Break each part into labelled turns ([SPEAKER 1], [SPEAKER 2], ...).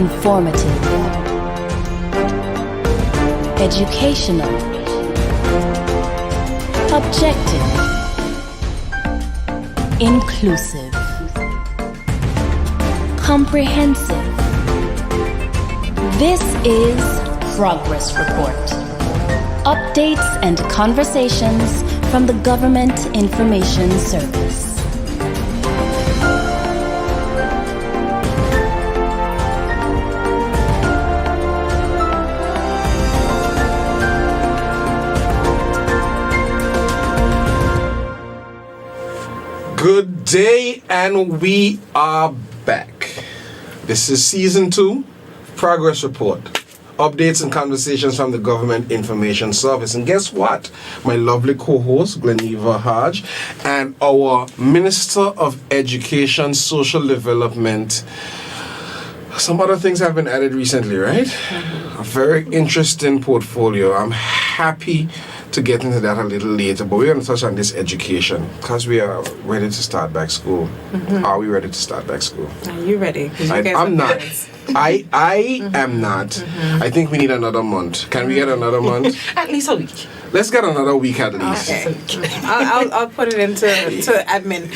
[SPEAKER 1] informative, educational, objective, inclusive, comprehensive. This is Progress Report. Updates and conversations from the Government Information Service.
[SPEAKER 2] Good day, and we are back. This is Season 2, Progress Report. Updates and conversations from the Government Information Service. And guess what? My lovely co-host, Gleneva Hodge, and our Minister of Education, Social Development. Some other things have been added recently, right? A very interesting portfolio. I'm happy to get into that a little later, but we're going to touch on this education because we are ready to start back school. Are we ready to start back school?
[SPEAKER 3] Are you ready?
[SPEAKER 2] I'm not. I am not. I think we need another month. Can we get another month?
[SPEAKER 4] At least a week.
[SPEAKER 2] Let's get another week at least.
[SPEAKER 3] Okay. I'll put it into admin.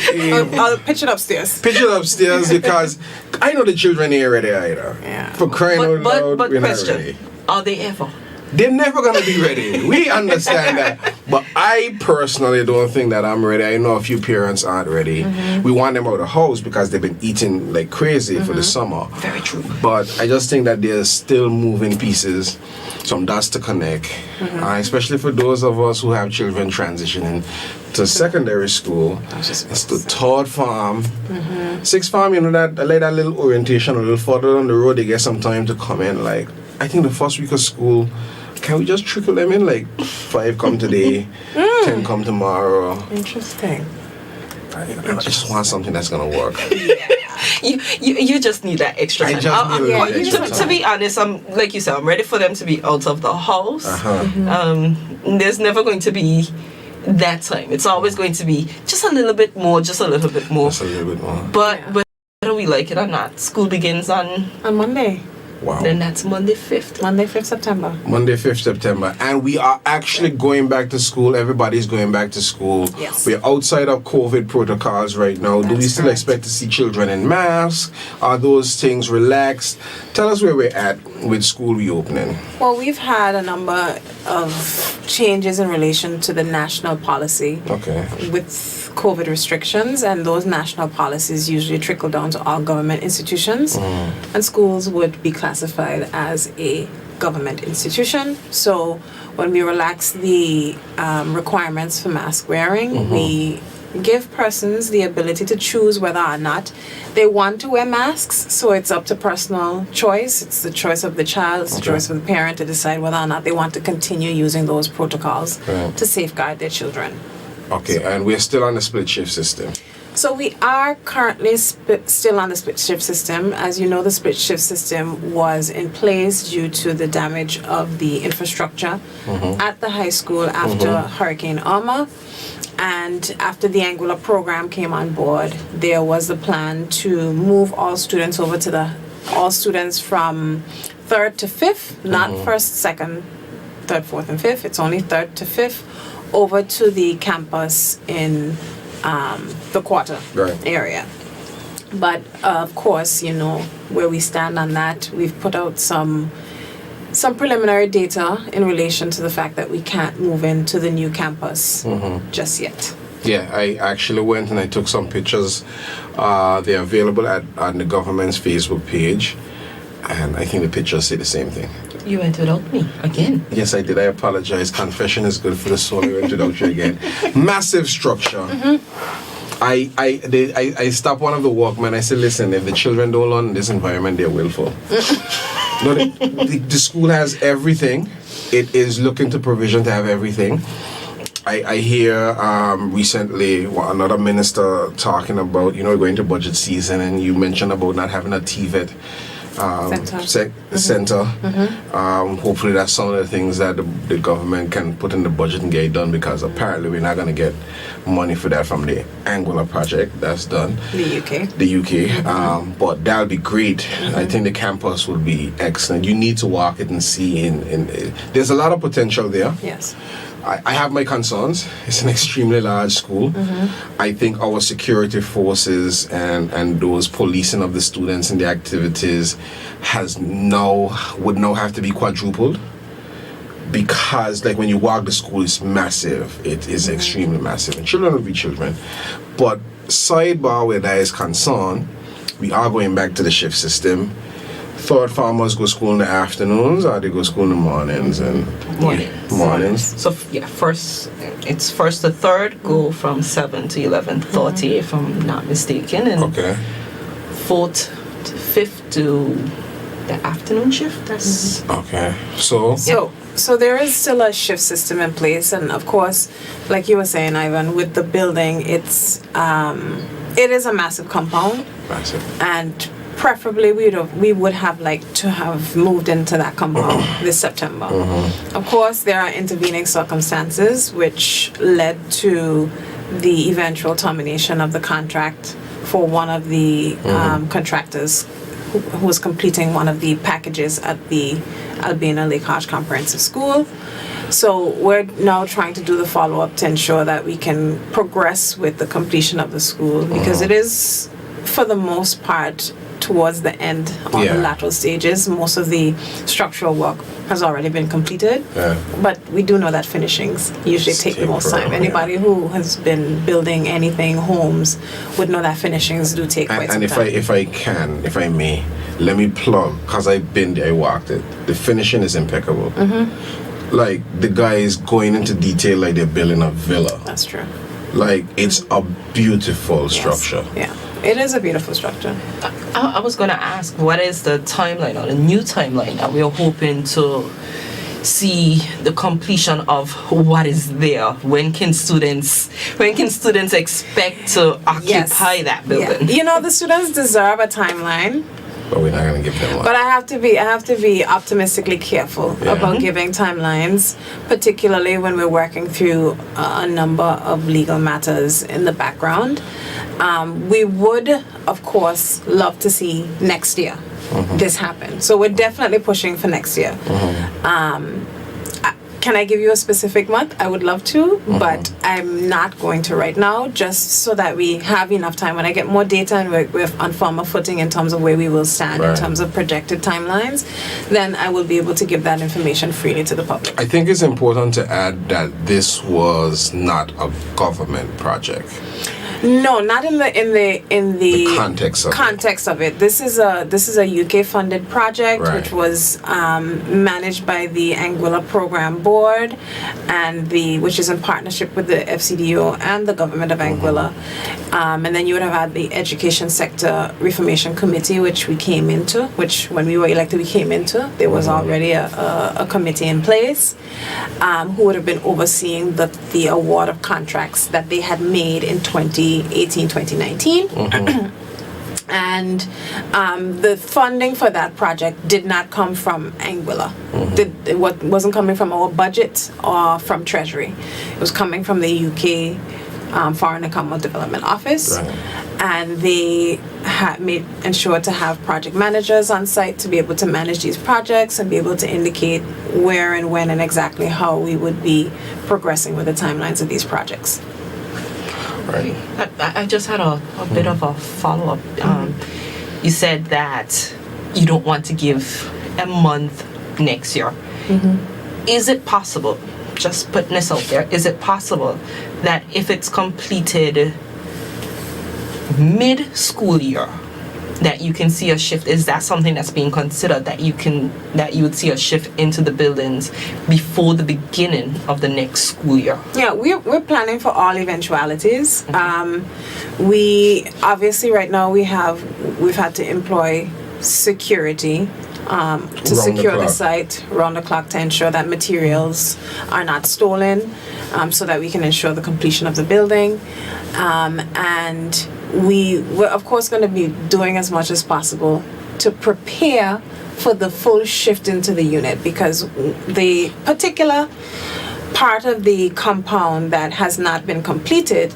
[SPEAKER 3] I'll pitch it upstairs.
[SPEAKER 2] Pitch it upstairs because I know the children ain't ready either.
[SPEAKER 3] Yeah.
[SPEAKER 2] For crying out loud,
[SPEAKER 4] but
[SPEAKER 2] we're not
[SPEAKER 4] question,
[SPEAKER 2] ready.
[SPEAKER 4] are they ever?
[SPEAKER 2] They're never going to be ready. We understand that. But I personally don't think that I'm ready. I know a few parents aren't ready. We want them out of the house because they've been eating like crazy for the summer.
[SPEAKER 4] Very true.
[SPEAKER 2] But I just think that there's still moving pieces, some dots to connect, especially for those of us who have children transitioning to secondary school. It's the third farm. Sixth farm, you know, that like that little orientation a little further down the road, they get some time to come in. Like, I think the first week of school, can we just trickle them in? Like 5 come today, 10 come tomorrow.
[SPEAKER 3] Interesting.
[SPEAKER 2] I just want something that's gonna work.
[SPEAKER 4] You just need that extra time.
[SPEAKER 2] I just need a little extra time.
[SPEAKER 4] To be honest, I'm like you said, I'm ready for them to be out of the house. There's never going to be that time. It's always going to be just a little bit more, just a little bit more.
[SPEAKER 2] Just a little bit more.
[SPEAKER 4] But whether we like it or not, school begins on
[SPEAKER 3] Monday.
[SPEAKER 2] Wow.
[SPEAKER 4] Then that's Monday 5th.
[SPEAKER 3] Monday 5th September.
[SPEAKER 2] Monday 5th September. And we are actually going back to school. Everybody's going back to school.
[SPEAKER 3] Yes.
[SPEAKER 2] We're outside of COVID protocols right now. Do we
[SPEAKER 3] That's
[SPEAKER 2] still
[SPEAKER 3] correct.
[SPEAKER 2] expect to see children in masks? Are those things relaxed? Tell us where we're at with school reopening.
[SPEAKER 3] Well, we've had a number of changes in relation to the national policy
[SPEAKER 2] Okay.
[SPEAKER 3] with COVID restrictions, and those national policies usually trickle down to all government institutions, and schools would be classified as a government institution. So when we relax the requirements for mask wearing, we give persons the ability to choose whether or not they want to wear masks. So it's up to personal choice. It's the choice of the child, it's the choice of the parent to decide whether or not they want to continue using those protocols to safeguard their children.
[SPEAKER 2] Okay, and we're still on the split shift system.
[SPEAKER 3] So we are currently still on the split shift system. As you know, the split shift system was in place due to the damage of the infrastructure at the high school after Hurricane Irma. And after the Angular program came on board, there was a plan to move all students over to all students from 3rd to 5th, not 1st, 2nd, 3rd, 4th, and 5th. It's only 3rd to 5th over to the campus in the quarter area. But of course, you know where we stand on that. We've put out some preliminary data in relation to the fact that we can't move into the new campus just yet.
[SPEAKER 2] Yeah, I actually went and I took some pictures. They're available on the government's Facebook page, and I think the pictures say the same thing.
[SPEAKER 4] You went without me again.
[SPEAKER 2] Yes, I did. I apologize. Confession is good for the soul. I went without you again. Massive structure. I stopped one of the workmen. I said, listen, if the children don't learn in this environment, they're willful. No, the school has everything. It is looking to provision to have everything. I hear recently another minister talking about, going to budget season, and you mentioned about not having a TVET center. Hopefully that's some of the things that the government can put in the budget and get it done, because apparently we're not going to get money for that from the Anguilla project that's done. The UK. But that'll be great. I think the campus would be excellent. You need to walk it and see. There's a lot of potential there.
[SPEAKER 3] Yes.
[SPEAKER 2] I have my concerns. It's an extremely large school. I think our security forces and those policing of the students and the activities would now have to be quadrupled, because like when you walk the school, it's massive. It is extremely massive, and children will be children. But sidebar where that is concerned, we are going back to the shift system. Third farmers go school in the afternoons, or they go school in the mornings? Mornings.
[SPEAKER 4] So first to third go from 7 to 11:30, if I'm not mistaken, and fourth to fifth to the afternoon shift. That's
[SPEAKER 2] okay.
[SPEAKER 3] So there is still a shift system in place, and of course, like you were saying, Ivan, with the building, it is a massive compound.
[SPEAKER 2] Massive.
[SPEAKER 3] And preferably we would have liked to have moved into that compound this September. Of course, there are intervening circumstances which led to the eventual termination of the contract for one of the contractors who was completing one of the packages at the Albina Lake Hodge Comprehensive School. So we're now trying to do the follow-up to ensure that we can progress with the completion of the school, because it is, for the most part, towards the end on the lateral stages. Most of the structural work has already been completed, but we do know that finishings usually take the most time. Anybody who has been building anything, homes, would know that finishings do take quite some time.
[SPEAKER 2] And if I may, let me plug, because I've been there, I walked it. The finishing is impeccable. Like, the guys going into detail like they're building a villa.
[SPEAKER 3] That's true.
[SPEAKER 2] Like, it's a beautiful structure.
[SPEAKER 3] Yeah, it is a beautiful structure.
[SPEAKER 4] I was going to ask, what is the timeline, or the new timeline that we're hoping to see the completion of what is there? When can students expect to occupy that building?
[SPEAKER 3] Yeah. You know, the students deserve a timeline.
[SPEAKER 2] But we're not going to give them one.
[SPEAKER 3] But I have to be optimistically careful about giving timelines, particularly when we're working through a number of legal matters in the background. We would, of course, love to see next year this happen. So we're definitely pushing for next year. Can I give you a specific month? I would love to, but I'm not going to right now, just so that we have enough time. When I get more data and we're on firmer footing in terms of where we will stand in terms of projected timelines, then I will be able to give that information freely to the public.
[SPEAKER 2] I think it's important to add that this was not a government project.
[SPEAKER 3] No, not in the
[SPEAKER 2] context of
[SPEAKER 3] it. This is a UK funded project which was managed by the Anguilla Program Board, and which is in partnership with the FCDO and the government of Anguilla. And then you would have had the Education Sector Reformation Committee, which we came into. Which when we were elected, we came into. There was already a committee in place who would have been overseeing the award of contracts that they had made in 2018, 2019. And the funding for that project did not come from Anguilla. It wasn't coming from our budget or from Treasury. It was coming from the UK Foreign and Commonwealth Development Office. And they had made ensure to have project managers on site to be able to manage these projects and be able to indicate where and when and exactly how we would be progressing with the timelines of these projects.
[SPEAKER 2] Right.
[SPEAKER 4] I just had a bit of a follow-up. You said that you don't want to give a month next year. Is it possible, just putting this out there, is it possible that if it's completed mid-school year, that you can see a shift? Is that something that's being considered, that you would see a shift into the buildings before the beginning of the next school year?
[SPEAKER 3] Yeah, we're planning for all eventualities. We obviously right now we've had to employ security to secure the site round the clock to ensure that materials are not stolen, so that we can ensure the completion of the building. And we're of course going to be doing as much as possible to prepare for the full shift into the unit, because the particular part of the compound that has not been completed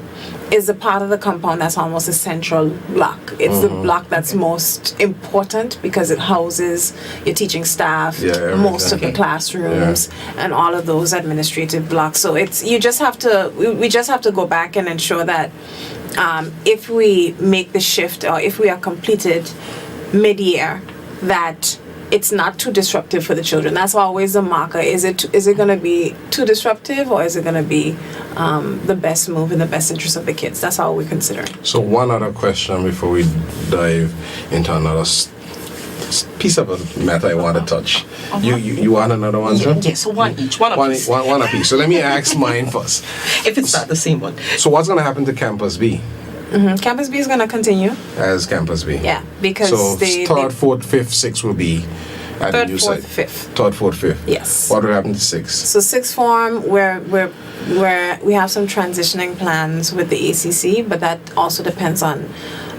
[SPEAKER 3] is the part of the compound that's almost a central block. It's the block that's most important because it houses your teaching staff, most of the classrooms, and all of those administrative blocks. So it's we just have to go back and ensure that if we make the shift, or if we are completed mid-year, that it's not too disruptive for the children. That's always the marker. Is it going to be too disruptive, or is it going to be the best move in the best interest of the kids? That's all we're considering.
[SPEAKER 2] So one other question before we dive into another piece of a matter I want to touch. You want another one, John?
[SPEAKER 4] Yeah, so one each. One apiece.
[SPEAKER 2] One apiece. So let me ask mine first.
[SPEAKER 4] If it's not the same one.
[SPEAKER 2] So what's going to happen to Campus B?
[SPEAKER 3] Campus B is going to continue.
[SPEAKER 2] As Campus B?
[SPEAKER 3] Yeah, because
[SPEAKER 2] so third, fourth, fifth, sixth will be at the new site.
[SPEAKER 3] Third, fourth, fifth.
[SPEAKER 2] Third, fourth, fifth.
[SPEAKER 3] Yes.
[SPEAKER 2] What will happen to sixth?
[SPEAKER 3] So sixth form, we have some transitioning plans with the ACC, but that also depends on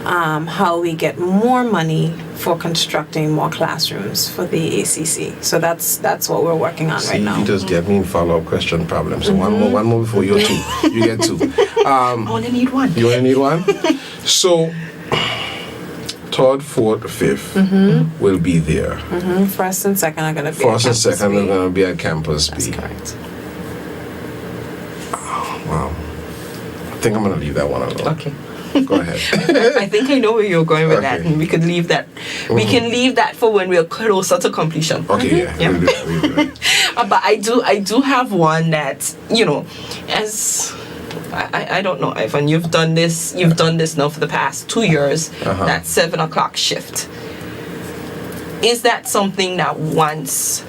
[SPEAKER 3] how we get more money for constructing more classrooms for the ACC. So that's what we're working on right now.
[SPEAKER 2] You just get me in follow-up question problems. So one more before you're two. You get two.
[SPEAKER 4] I only need one.
[SPEAKER 2] You only need one? So third, fourth, fifth will be there.
[SPEAKER 3] First and second are going to be
[SPEAKER 2] First and second are going to be at Campus B.
[SPEAKER 3] That's correct.
[SPEAKER 2] Wow. I think I'm going to leave that one alone.
[SPEAKER 4] Okay.
[SPEAKER 2] Go ahead.
[SPEAKER 4] I think I know where you're going with that,
[SPEAKER 2] Okay.
[SPEAKER 4] and we could leave that. We can leave that for when we're closer to completion.
[SPEAKER 2] Okay, yeah. We'll do it.
[SPEAKER 4] But I do have one that, as I don't know, Ivan, you've done this now for the past 2 years. That 7 o'clock shift. Is that something that once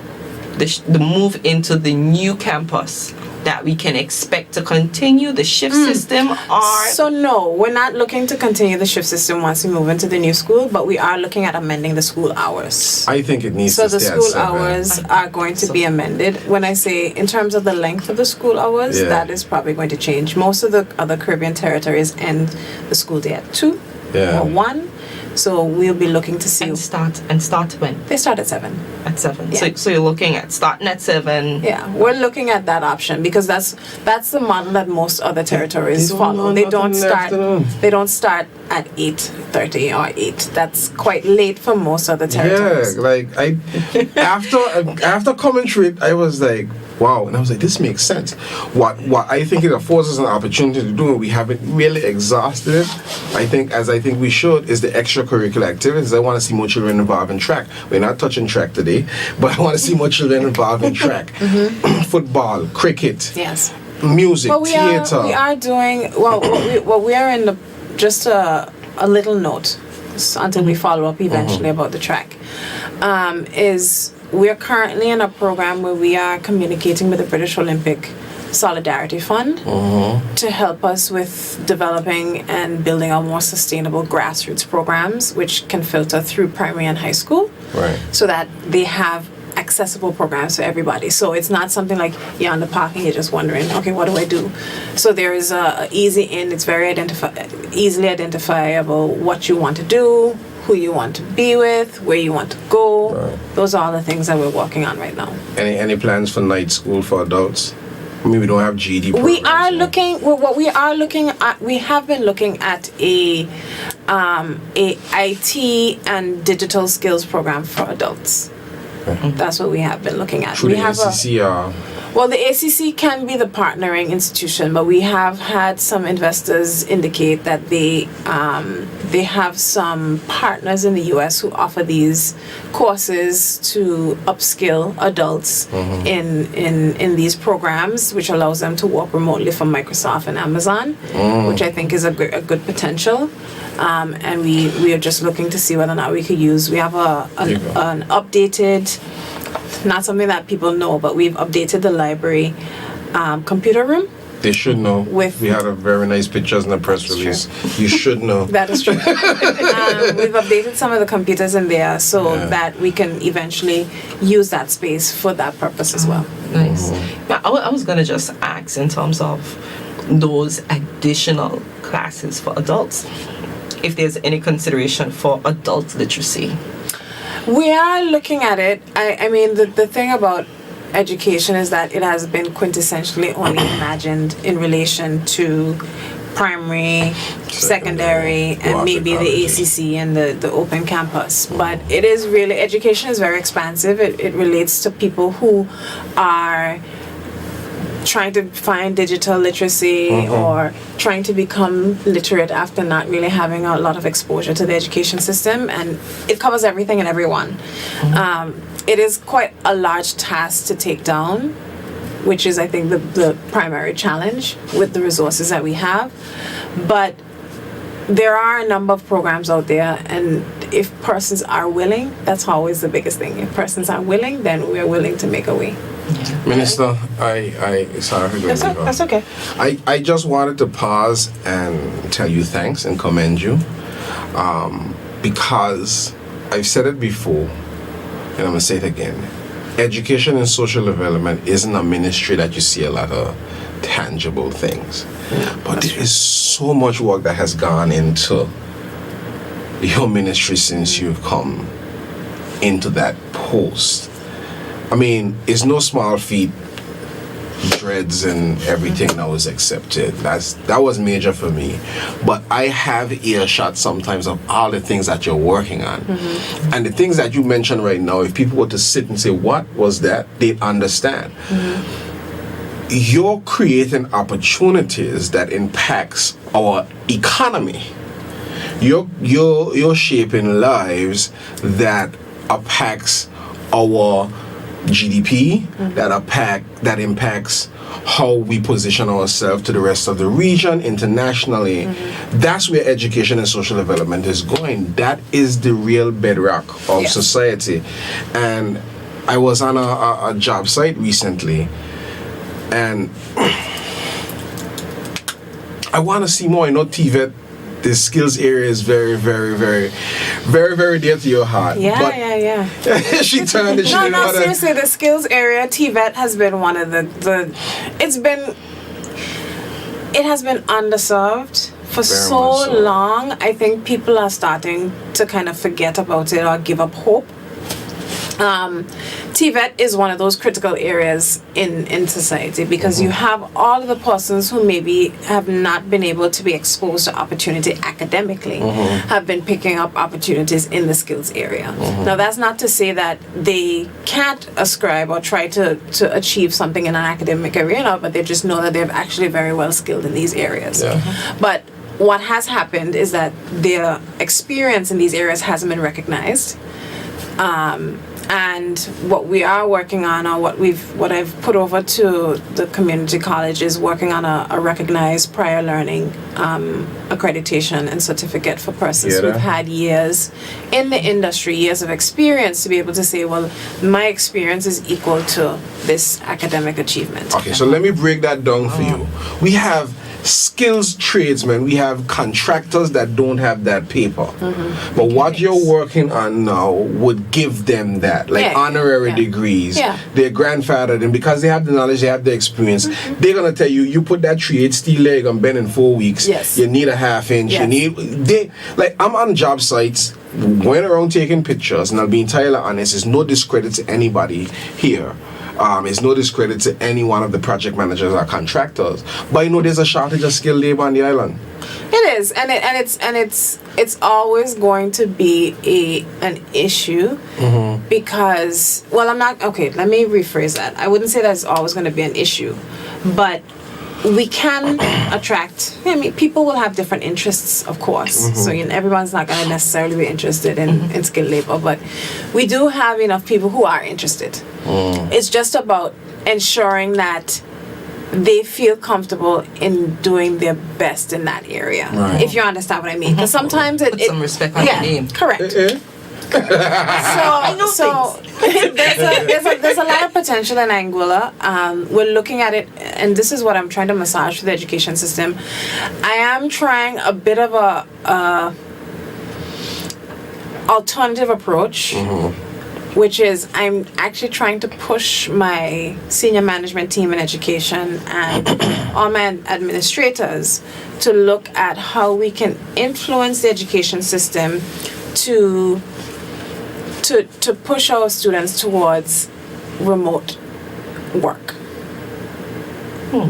[SPEAKER 4] the move into the new campus, that we can expect to continue the shift system, or?
[SPEAKER 3] So no, we're not looking to continue the shift system once we move into the new school, but we are looking at amending the school hours.
[SPEAKER 2] I think it needs
[SPEAKER 3] So
[SPEAKER 2] to
[SPEAKER 3] the
[SPEAKER 2] stay at
[SPEAKER 3] school
[SPEAKER 2] 7.
[SPEAKER 3] hours are going to be amended. When I say in terms of the length of the school hours, that is probably going to change. Most of the other Caribbean territories end the school day at 2 or 1. So we'll be looking to see.
[SPEAKER 4] And start when?
[SPEAKER 3] They start at 7.
[SPEAKER 4] At 7.
[SPEAKER 3] Yeah.
[SPEAKER 4] So you're looking at starting at 7.
[SPEAKER 3] Yeah, we're looking at that option because that's the model that most other territories follow. They don't start at 8:30 or 8. That's quite late for most other territories.
[SPEAKER 2] Yeah, like after commentary, I was like, wow, and I was like, this makes sense. What I think it affords us an opportunity to do, and we haven't really exhausted it. I think we should, is the extracurricular activities. I want to see more children involved in track. We're not touching track today, but I want to see more children involved in track. Football, cricket,
[SPEAKER 3] Yes.
[SPEAKER 2] music,
[SPEAKER 3] But
[SPEAKER 2] theater.
[SPEAKER 3] we are doing what we are in the just a little note until we follow up eventually about the track. Is we're currently in a program where we are communicating with the British Olympic Solidarity Fund to help us with developing and building our more sustainable grassroots programs, which can filter through primary and high school,
[SPEAKER 2] Right.
[SPEAKER 3] so that they have accessible programs for everybody. So it's not something like you're on the park and you're just wondering, okay, what do I do? So there is a easy in. It's very easily identifiable what you want to do, who you want to be with, where you want to go.
[SPEAKER 2] Right.
[SPEAKER 3] Those are all the things that we're working on right now.
[SPEAKER 2] Any plans for night school for adults? I mean, we don't have GD programs.
[SPEAKER 3] We are
[SPEAKER 2] so-
[SPEAKER 3] looking. Well, what we are looking at, we have been looking at a IT and digital skills program for adults. That's what we have been looking at.
[SPEAKER 2] Through
[SPEAKER 3] We
[SPEAKER 2] the
[SPEAKER 3] have
[SPEAKER 2] ACC,
[SPEAKER 3] well, the ACC can be the partnering institution, but we have had some investors indicate that they have some partners in the U.S. who offer these courses to upskill adults in these programs, which allows them to work remotely from Microsoft and Amazon, which I think is a good potential. And we are just looking to see whether or not we could use. We have an updated. Not something that people know, but we've updated the library computer room.
[SPEAKER 2] they should know. We had a very nice pictures in the press release. You should know.
[SPEAKER 3] That is true. We've updated some of the computers in there so that we can eventually use that space for that purpose as well.
[SPEAKER 4] Nice. Yeah, I was gonna just ask in terms of those additional classes for adults, if there's any consideration for adult literacy.
[SPEAKER 3] We are looking at it. I mean, the thing about education is that it has been quintessentially only imagined in relation to primary, secondary, and maybe the ACC and the open campus. But it is really, education is very expansive. It relates to people who are trying to find digital literacy or trying to become literate after not really having a lot of exposure to the education system, and it covers everything and everyone. It is quite a large task to take down, which is, I think, the primary challenge with the resources that we have. But there are a number of programs out there, and if persons are willing, that's always the biggest thing. If persons are willing, then we're willing to make a way.
[SPEAKER 2] Minister, I sorry for going to go.
[SPEAKER 4] That's okay.
[SPEAKER 2] I just wanted to pause and tell you thanks and commend you, because I've said it before, and I'm going to say it again. Education and social development isn't a ministry that you see a lot of tangible things. But there is so much work that has gone into your ministry since you've come into that post. I mean, it's no small feat. Dreads and everything that was accepted. That was major for me. But I have earshot sometimes of all the things that you're working on. And the things that you mentioned right now, if people were to sit and say, what was that? They'd understand. You're creating opportunities that impacts our economy. You're shaping lives that impacts our GDP, that impacts how we position ourselves to the rest of the region internationally. That's where education and social development is going. That is the real bedrock of society. And I was on a job site recently, and I want to see more. I know TVET, the skills area is very, very, very, very, very dear to your heart.
[SPEAKER 3] Yeah.
[SPEAKER 2] She turned and she didn't
[SPEAKER 3] No,
[SPEAKER 2] want to.
[SPEAKER 3] seriously, the skills area, TVET has been one of it has been underserved for
[SPEAKER 2] Very
[SPEAKER 3] so
[SPEAKER 2] much so.
[SPEAKER 3] long. I think people are starting to kind of forget about it or give up hope. TVET is one of those critical areas in society because you have all of the persons who maybe have not been able to be exposed to opportunity academically have been picking up opportunities in the skills area. Now, that's not to say that they can't ascribe or try to achieve something in an academic arena, but they just know that they're actually very well skilled in these areas. But what has happened is that their experience in these areas hasn't been recognized. And what we are working on, or what I've put over to the community college, is working on a recognized prior learning accreditation and certificate for persons who've had years in the industry, years of experience, to be able to say, well, my experience is equal to this academic achievement.
[SPEAKER 2] Okay, so let me break that down for you. We have skills tradesmen, we have contractors that don't have that paper. But what you're working on now would give them that, like honorary degrees. Their grandfather, and because they have the knowledge, they have the experience, they're gonna tell you, you put that 3/8 steel leg on bend in 4 weeks. You need a half inch. You need I'm on job sites, going around taking pictures, and I'll be entirely honest, it's no discredit to anybody here. It's no discredit to any one of the project managers or contractors, but there's a shortage of skilled labor on the island.
[SPEAKER 3] It is, and it's always going to be an issue because, well, I'm not okay. Let me rephrase that. I wouldn't say that's always going to be an issue, but we can attract. I mean, people will have different interests, of course. So everyone's not going to necessarily be interested in skilled labor, but we do have enough people who are interested. It's just about ensuring that they feel comfortable in doing their best in that area. If you understand what I mean, because sometimes
[SPEAKER 4] Put some respect on your name.
[SPEAKER 3] Correct. So there's a lot of potential in Anguilla. We're looking at it, and this is what I'm trying to massage for the education system. I am trying a bit of a alternative approach, which is I'm actually trying to push my senior management team in education and all my administrators to look at how we can influence the education system to to push our students towards remote work.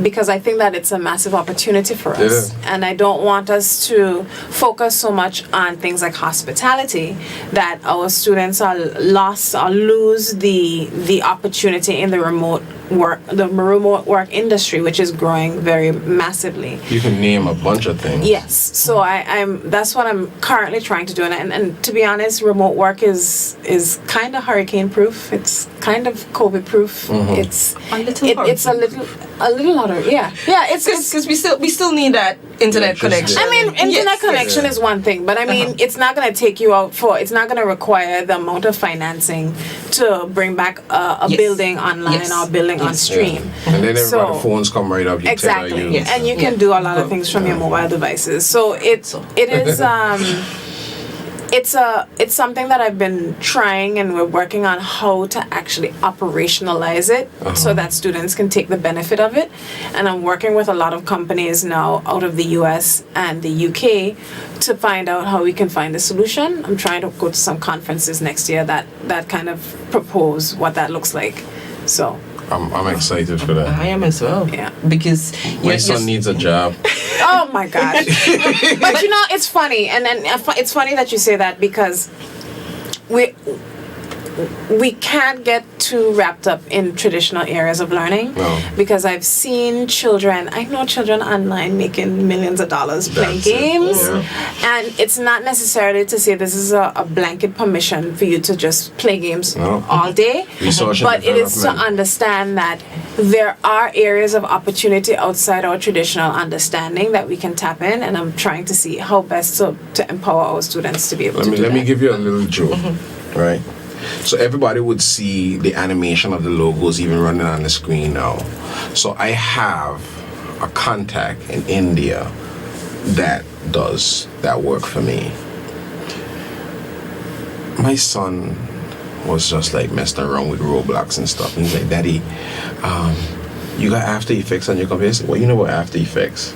[SPEAKER 3] Because I think that it's a massive opportunity for us. And I don't want us to focus so much on things like hospitality that our students are lost or lose the opportunity in the remote work industry, which is growing very massively.
[SPEAKER 2] You can name a bunch of things.
[SPEAKER 3] Yes. So I'm that's what I'm currently trying to do. And to be honest, remote work is kind of hurricane proof. It's kind of COVID proof. It's a little harder. Yeah. It's
[SPEAKER 4] because we still need that internet connection.
[SPEAKER 3] I mean, internet connection is one thing, but I mean, it's not going to take you out it's not going to require the amount of financing to bring back a building online or building on stream.
[SPEAKER 2] And then everybody phones come right up. You
[SPEAKER 3] exactly. And you can do a lot of things from your mobile devices. So it is it's something that I've been trying, and we're working on how to actually operationalize it so that students can take the benefit of it. And I'm working with a lot of companies now out of the US and the UK to find out how we can find a solution. I'm trying to go to some conferences next year that kind of propose what that looks like. So
[SPEAKER 2] I'm excited for that.
[SPEAKER 4] I am as well.
[SPEAKER 3] Yeah.
[SPEAKER 4] Because
[SPEAKER 2] my son needs a job.
[SPEAKER 3] Oh my gosh. But you know, it's funny, and then it's funny that you say that, because we can't get too wrapped up in traditional areas of learning.
[SPEAKER 2] No.
[SPEAKER 3] Because I've seen I know children online making millions of dollars playing games. And it's not necessarily to say this is a blanket permission for you to just play games all day. But it is to understand that there are areas of opportunity outside our traditional understanding that we can tap in, and I'm trying to see how best to empower our students to be able to do that.
[SPEAKER 2] Let me give you a little joke, right? So everybody would see the animation of the logos even running on the screen now. So I have a contact in India that does that work for me. My son was just like messing around with Roblox and stuff. And he's like, Daddy, you got After Effects on your computer? I said, well, you know what After Effects?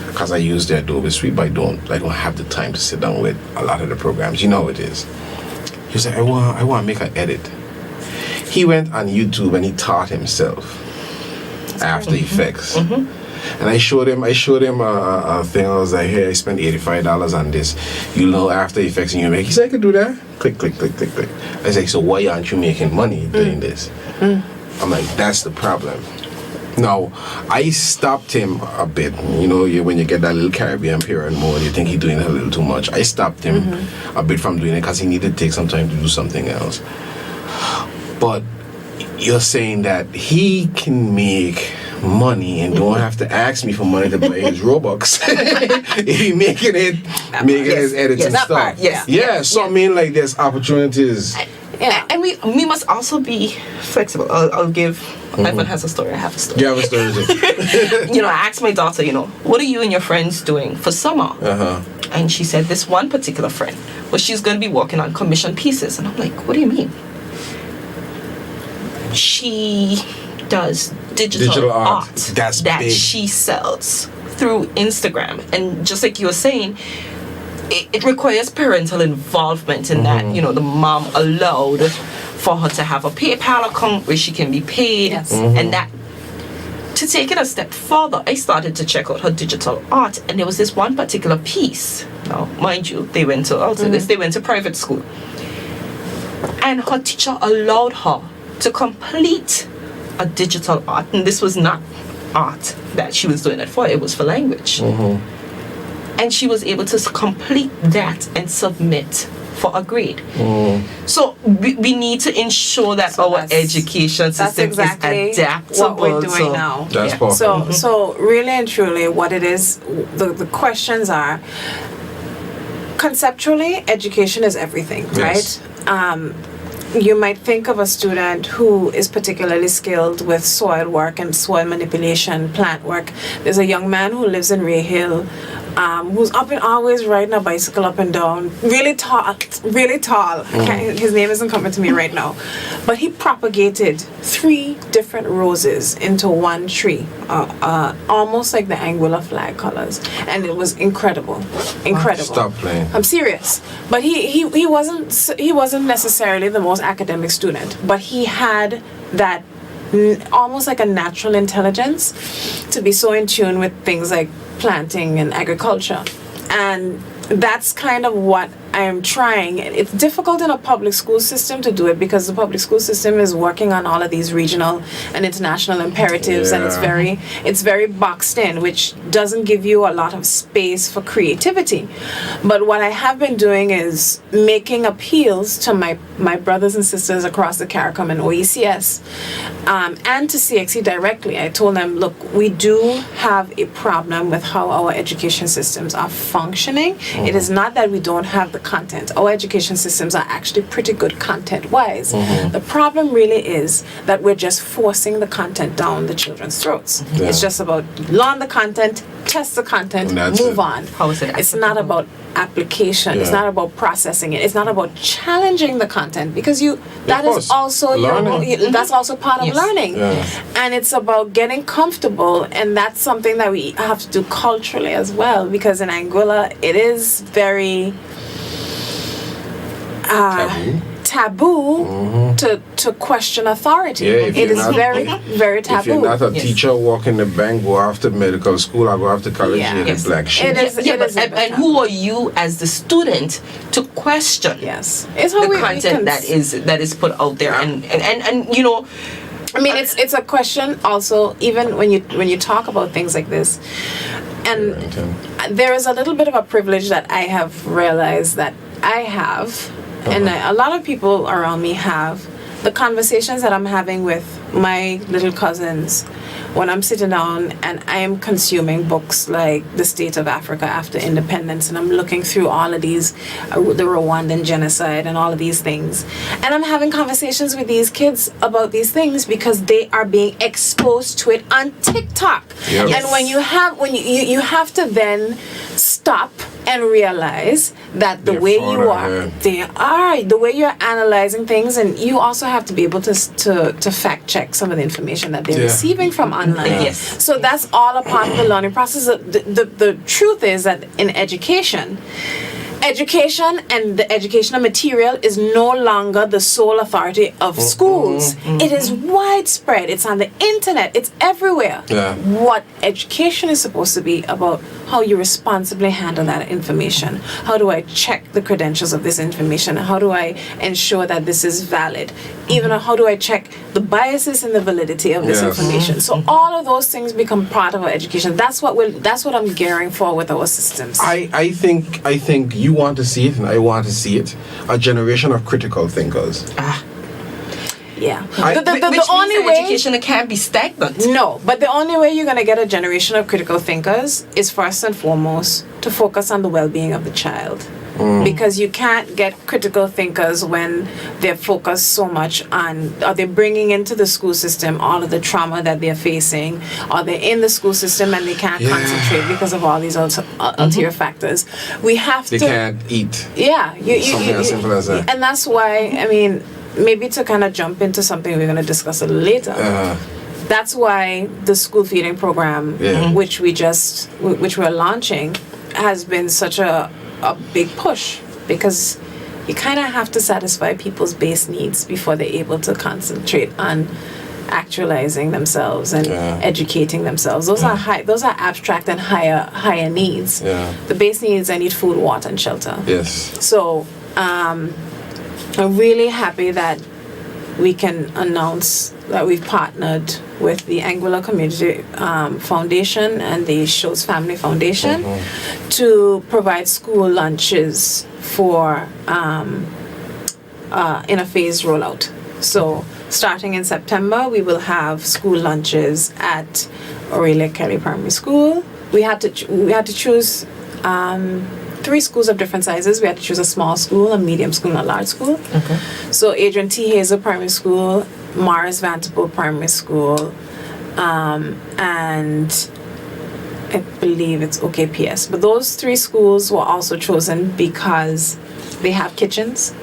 [SPEAKER 2] Because I use the Adobe Suite, but I don't have the time to sit down with a lot of the programs. You know how it is. He was like, I want to make an edit. He went on YouTube and he taught himself After Effects. And I showed him a thing. I was like, hey, I spent $85 on this. You know After Effects, and you make. He said, I could do that. Click, click, click, click, click. I was like, so why aren't you making money doing this? I'm like, that's the problem. Now, I stopped him a bit. You know, when you get that little Caribbean period mode, you think he's doing it a little too much. I stopped him a bit from doing it because he needed to take some time to do something else. But you're saying that he can make money and don't have to ask me for money to buy his Robux. If he making his edits and stuff. So I mean, like, there's opportunities.
[SPEAKER 4] And we must also be flexible. I'll give. Ivan has a story. I have a story.
[SPEAKER 2] You have a story too.
[SPEAKER 4] I asked my daughter, what are you and your friends doing for summer? And she said this one particular friend, she's going to be working on commissioned pieces. And I'm like, what do you mean? She does digital art that
[SPEAKER 2] big.
[SPEAKER 4] She sells through Instagram. And just like you were saying, it requires parental involvement in that, the mom allowed for her to have a PayPal account where she can be paid. And that, to take it a step further, I started to check out her digital art, and there was this one particular piece. Now, mind you, they went to private school. And her teacher allowed her to complete a digital art, and this was not art that she was doing it for, it was for language. And she was able to complete that and submit for a grade. So we need to ensure that our education system is adaptable.
[SPEAKER 3] What we're doing now.
[SPEAKER 2] That's perfect.
[SPEAKER 3] So really and truly, what it is, the questions are, conceptually, education is everything, right? You might think of a student who is particularly skilled with soil work and soil manipulation, plant work. There's a young man who lives in Ray Hill who's up and always riding a bicycle up and down, really tall, really tall. His name isn't coming to me right now, but he propagated 3 different roses into one tree, almost like the Anguilla flag colors, and it was incredible.
[SPEAKER 2] Stop playing.
[SPEAKER 3] I'm serious, but he wasn't necessarily the most academic student, but he had that almost like a natural intelligence to be so in tune with things like planting and agriculture. And that's kind of what I am trying. It's difficult in a public school system to do it because the public school system is working on all of these regional and international imperatives, and it's very boxed in, which doesn't give you a lot of space for creativity. But what I have been doing is making appeals to my brothers and sisters across the CARICOM and OECS, and to CXC directly. I told them, look, we do have a problem with how our education systems are functioning. It is not that we don't have the content. Our education systems are actually pretty good content-wise. The problem really is that we're just forcing the content down the children's throats. It's just about learn the content, test the content, move on.
[SPEAKER 4] How is it
[SPEAKER 3] It's not about application. It's not about processing it. It's not about challenging the content, because that is also that's also part of learning. And it's about getting comfortable, and that's something that we have to do culturally as well, because in Anguilla it is very taboo to question authority. It is very, very taboo.
[SPEAKER 2] If you're not a teacher walking the bank, go after medical school or go after college, you're the black sheep.
[SPEAKER 4] And who are you as the student to question
[SPEAKER 3] it's
[SPEAKER 4] the content that is put out there? And you know,
[SPEAKER 3] I mean, it's a question also, even when you talk about things like this. And there is a little bit of a privilege that I have realized that I have, and a lot of people around me have. The conversations that I'm having with my little cousins when I'm sitting down and I am consuming books like The State of Africa After Independence, and I'm looking through all of these, the Rwandan genocide and all of these things. And I'm having conversations with these kids about these things because they are being exposed to it on TikTok. And when you have to then stop and realize that the way you are, the way you're analyzing things, and you also have to be able to fact check some of the information that they're receiving from online. So that's all a part of the learning process. The truth is that in education and the educational material is no longer the sole authority of schools. It is widespread. It's on the internet. It's everywhere. What education is supposed to be about how you responsibly handle that information. How do I check the credentials of this information? How do I ensure that this is valid? Even how do I check the biases and the validity of this information? So all of those things become part of our education. That's what I'm gearing for with our systems.
[SPEAKER 2] I think you want to see it, and I want to see it. A generation of critical thinkers.
[SPEAKER 3] The only way
[SPEAKER 4] education can't be stagnant.
[SPEAKER 3] No, but the only way you're going to get a generation of critical thinkers is first and foremost to focus on the well-being of the child. Because you can't get critical thinkers when they're focused so much on, are they bringing into the school system all of the trauma that they're facing, or they're in the school system and they can't concentrate because of all these ulterior factors. They
[SPEAKER 2] can't eat.
[SPEAKER 3] Something as simple as that. And that's why, I mean, maybe to kind of jump into something we're going to discuss a little later. That's why the school feeding program, which we're launching, has been such a big push, because you kind of have to satisfy people's base needs before they're able to concentrate on actualizing themselves and educating themselves. Those are abstract and higher needs. The base needs, I need food, water, and shelter. So I'm really happy that we can announce that we've partnered with the Anguilla Community Foundation and the Schultz Family Foundation to provide school lunches for in a phased rollout. So starting in September, we will have school lunches at Aurelia Kelly Primary School. We had to choose 3 schools of different sizes. We had to choose a small school, a medium school, and a large school. So Adrian T. Hazel Primary School, Morris Vanderbilt Primary School, and I believe it's OKPS. But those 3 schools were also chosen because they have kitchens.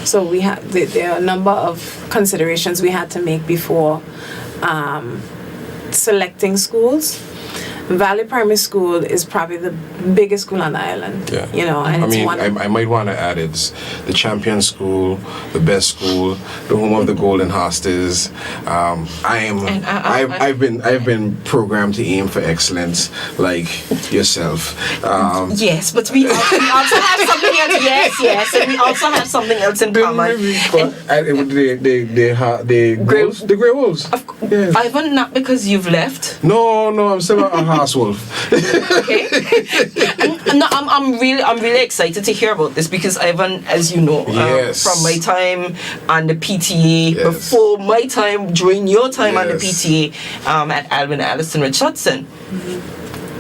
[SPEAKER 3] So we have there are a number of considerations we had to make before selecting schools. Valley Primary School is probably the biggest school on the island.
[SPEAKER 2] Yeah.
[SPEAKER 3] You know, and
[SPEAKER 2] I
[SPEAKER 3] it's
[SPEAKER 2] mean,
[SPEAKER 3] one.
[SPEAKER 2] I might want to add it's the champion school, the best school, the home of the golden hostas. I've been programmed to aim for excellence, like yourself.
[SPEAKER 4] Yes, but we also have something else. Yes, and we also have something else in common.
[SPEAKER 2] The Grey Wolves. Yes.
[SPEAKER 4] Ivan, not because you've left.
[SPEAKER 2] No, I'm still a house wolf.
[SPEAKER 4] Okay. No, I'm really excited to hear about this because Ivan, as you know,
[SPEAKER 2] Yes.
[SPEAKER 4] from my time on the PTA,
[SPEAKER 2] Yes.
[SPEAKER 4] before my time, during your time on the
[SPEAKER 2] Yes.
[SPEAKER 4] PTA, at Alvin Allison Richardson,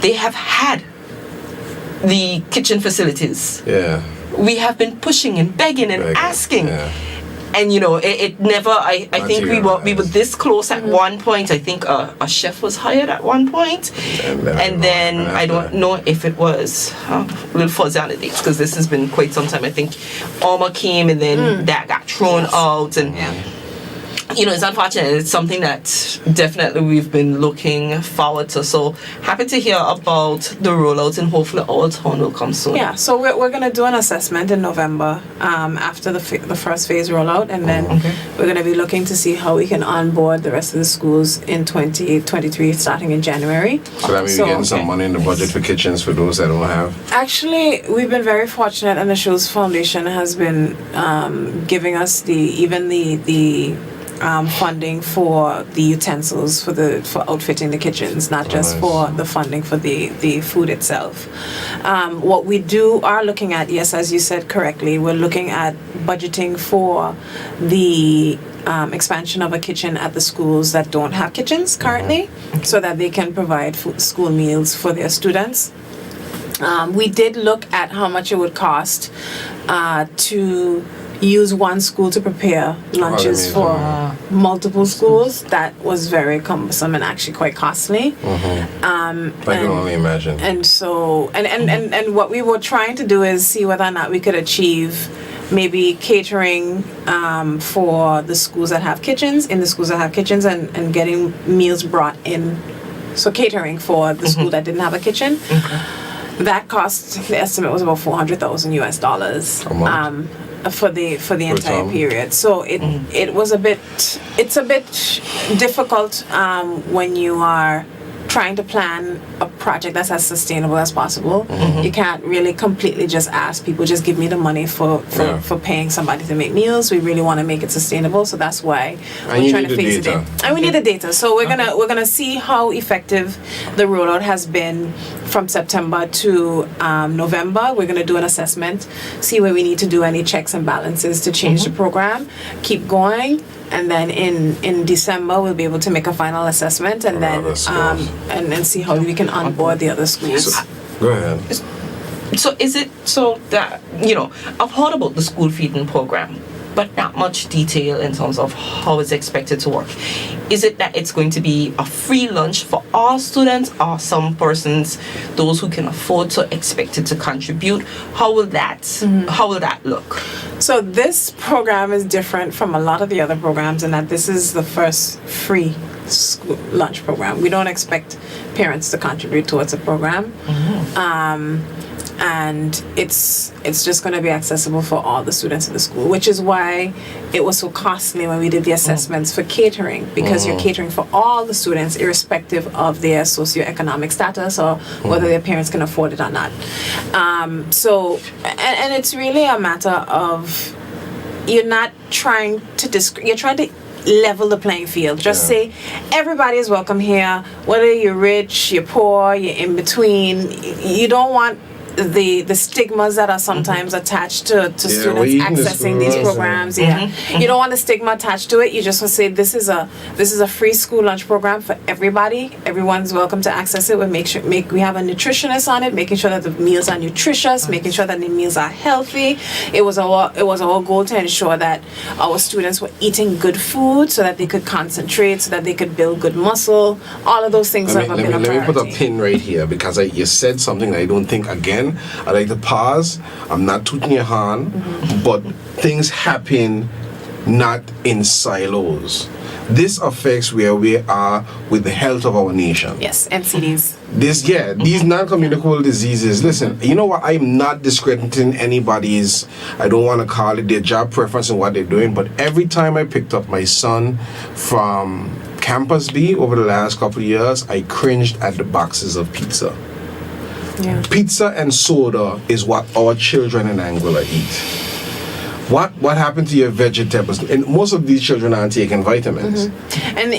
[SPEAKER 4] they have had the kitchen facilities.
[SPEAKER 2] Yeah.
[SPEAKER 4] We have been pushing and begging and asking.
[SPEAKER 2] Yeah.
[SPEAKER 4] And you know, it never. I think we were this close at one point. I think a chef was hired at one point, and then I don't know if it was a little fuzzy on the dates because this has been quite some time. I think Alma came and then that got thrown out, and you know, it's unfortunate. It's something that definitely we've been looking forward to. So happy to hear about the rollout, and hopefully our town will come soon.
[SPEAKER 3] Yeah, so we're going to do an assessment in November after the first phase rollout, and then we're going to be looking to see how we can onboard the rest of the schools in 2023, starting in January.
[SPEAKER 2] So that means we're getting some money in the budget for kitchens for those that don't have.
[SPEAKER 3] Actually, we've been very fortunate, and the Schultz Foundation has been giving us the funding for the utensils for outfitting the kitchens, not just for the funding for the food itself. What we are looking at, yes, as you said correctly, we're looking at budgeting for the expansion of a kitchen at the schools that don't have kitchens currently, so that they can provide school meals for their students. We did look at how much it would cost to use one school to prepare lunches for multiple schools. That was very cumbersome and actually quite costly.
[SPEAKER 2] I can only imagine.
[SPEAKER 3] And so, and what we were trying to do is see whether or not we could achieve maybe catering for the schools that have kitchens, and getting meals brought in. So catering for the school that didn't have a kitchen. That cost, the estimate was about $400,000
[SPEAKER 2] a month.
[SPEAKER 3] For the entire period. So it's a bit difficult when you are trying to plan a project that's as sustainable as possible. You can't really completely just ask people, just give me the money for paying somebody to make meals. We really want to make it sustainable, so that's why we're trying to phase it in. And we need the data. So we're gonna see how effective the rollout has been from September to November. We're gonna do an assessment, see where we need to do any checks and balances to change the program, keep going. And then in December we'll be able to make a final assessment, and then and see how we can onboard the other schools.
[SPEAKER 2] Go ahead.
[SPEAKER 4] So is it so that, you know, I've heard about the school feeding program, but not much detail in terms of how it's expected to work. Is it that it's going to be a free lunch for all students, or some persons, those who can afford to, expected to contribute? How will that look?
[SPEAKER 3] So this program is different from a lot of the other programs in that this is the first free school lunch program. We don't expect parents to contribute towards the program. And it's just going to be accessible for all the students in the school, which is why it was so costly when we did the assessments for catering, because you're catering for all the students irrespective of their socioeconomic status or whether their parents can afford it or not. So it's really a matter of you're not trying to you're trying to level the playing field. Just say everybody is welcome here, whether you're rich, you're poor, you're in between. You don't want the stigmas that are sometimes attached to
[SPEAKER 2] we're
[SPEAKER 3] students
[SPEAKER 2] eating this
[SPEAKER 3] accessing these
[SPEAKER 2] food.
[SPEAKER 3] programs. You don't want the stigma attached to it. You just want to say this is a free school lunch program for everybody. Everyone's welcome to access it. We we have a nutritionist on it, making sure that the meals are nutritious, making sure that the meals are healthy. It was our goal to ensure that our students were eating good food so that they could concentrate, so that they could build good muscle. All of those things have been a priority.
[SPEAKER 2] Let me put a pin right here because you said something that I don't think, again, I like to pause. I'm not tooting your horn, but things happen not in silos. This affects where we are with the health of our nation.
[SPEAKER 3] Yes, NCDs.
[SPEAKER 2] These non-communicable diseases. Listen, you know what? I'm not discrediting anybody's, I don't want to call it their job preference and what they're doing, but every time I picked up my son from Campus B over the last couple of years, I cringed at the boxes of pizza.
[SPEAKER 3] Yeah.
[SPEAKER 2] Pizza and soda is what our children in Anguilla eat. What happened to your vegetables? And most of these children aren't taking vitamins.
[SPEAKER 3] And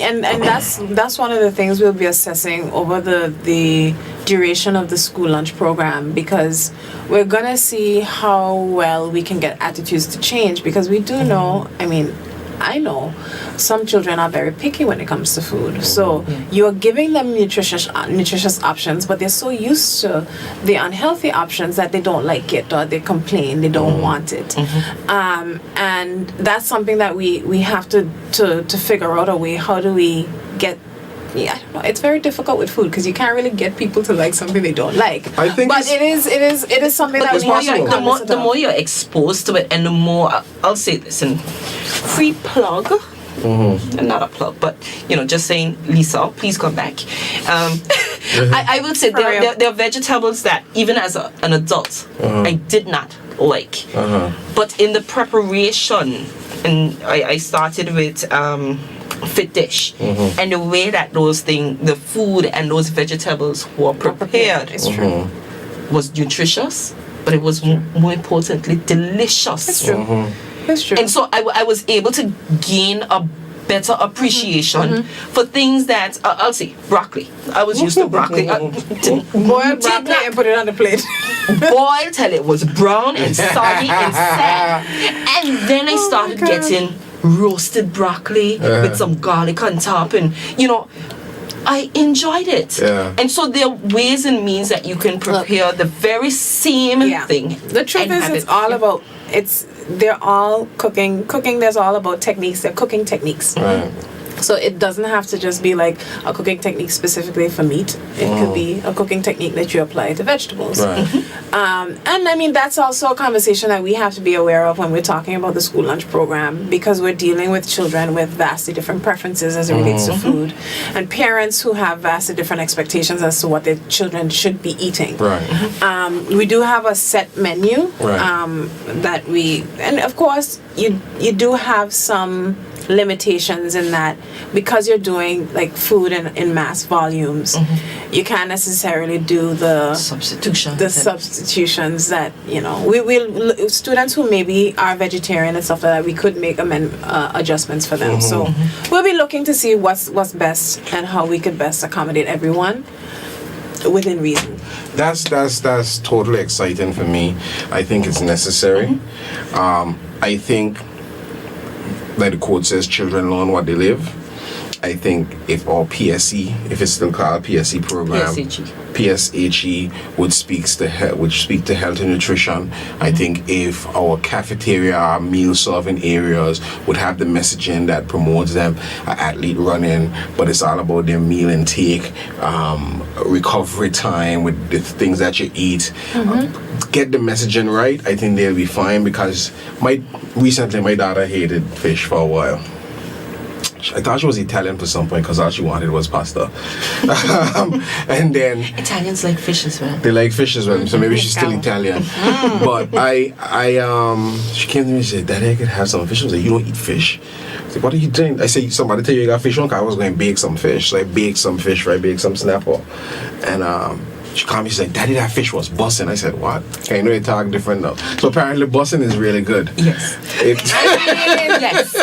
[SPEAKER 3] that's one of the things we'll be assessing over the duration of the school lunch program, because we're gonna see how well we can get attitudes to change, because we do know, I know some children are very picky when it comes to food. So you're giving them nutritious options, but they're so used to the unhealthy options that they don't like it, or they complain, they don't want it. And that's something that we have to figure out a way. How do we get? I don't know. It's very difficult with food because you can't really get people to like something they don't like.
[SPEAKER 2] I think,
[SPEAKER 3] but it is something that we have to be cognizant of.
[SPEAKER 4] The more you're exposed to it, and the more I'll say this and free plug. Not a plug, but just saying, Lisa, please come back. I would say there are vegetables that even as an adult I did not like, but in the preparation, and I started with Fit Dish, and the way that the food and those vegetables were prepared,
[SPEAKER 3] it's true,
[SPEAKER 4] was nutritious, but it was more importantly delicious.
[SPEAKER 3] It's true. It's true.
[SPEAKER 4] And so I was able to gain a better appreciation for things that I'll say broccoli. I was used to broccoli.
[SPEAKER 3] Boiled broccoli and put it on the plate.
[SPEAKER 4] Boiled till it was brown and soggy and sad. And then I started getting roasted broccoli with some garlic on top, and I enjoyed it. And so there are ways and means that you can prepare the very same thing.
[SPEAKER 3] The truth is, it's all about they're all cooking. There's all about techniques. They're cooking techniques.
[SPEAKER 2] Right.
[SPEAKER 3] So it doesn't have to just be like a cooking technique specifically for meat. It could be a cooking technique that you apply to vegetables.
[SPEAKER 2] Right.
[SPEAKER 3] And that's also a conversation that we have to be aware of when we're talking about the school lunch program, because we're dealing with children with vastly different preferences as it relates to food, and parents who have vastly different expectations as to what their children should be eating.
[SPEAKER 2] Right.
[SPEAKER 3] We do have a set menu that and of course you do have some limitations in that, because you're doing like food in mass volumes, you can't necessarily do the substitutions that we will. Students who maybe are vegetarian and stuff like that, we could make adjustments for them. So we'll be looking to see what's best and how we could best accommodate everyone within reason.
[SPEAKER 2] That's totally exciting for me. I think it's necessary. I think, like the quote says, children learn what they live. I think if our PSE, if it's still called PSE program, PSHE would speak to health and nutrition. I think if our cafeteria, our meal serving areas would have the messaging that promotes them, athlete running, but it's all about their meal intake, recovery time with the things that you eat. Get the messaging right, I think they'll be fine, because recently my daughter hated fish for a while. I thought she was Italian for some point, because all she wanted was pasta. And then
[SPEAKER 4] Italians like fish as well.
[SPEAKER 2] They like fish as well, so maybe she's still Italian. But she came to me and said, "Daddy, I could have some fish." I was like, "You don't eat fish." I said, "What are you doing?" I said, "Somebody tell you got fish on?" I was going to bake some fish. So I baked some fish, right? Baked some snapper. And she called me, she's like, "Daddy, that fish was bussin'." I said, "What?" I know they talk different now. So apparently bussin' is really good.
[SPEAKER 4] Yes.
[SPEAKER 3] Yes.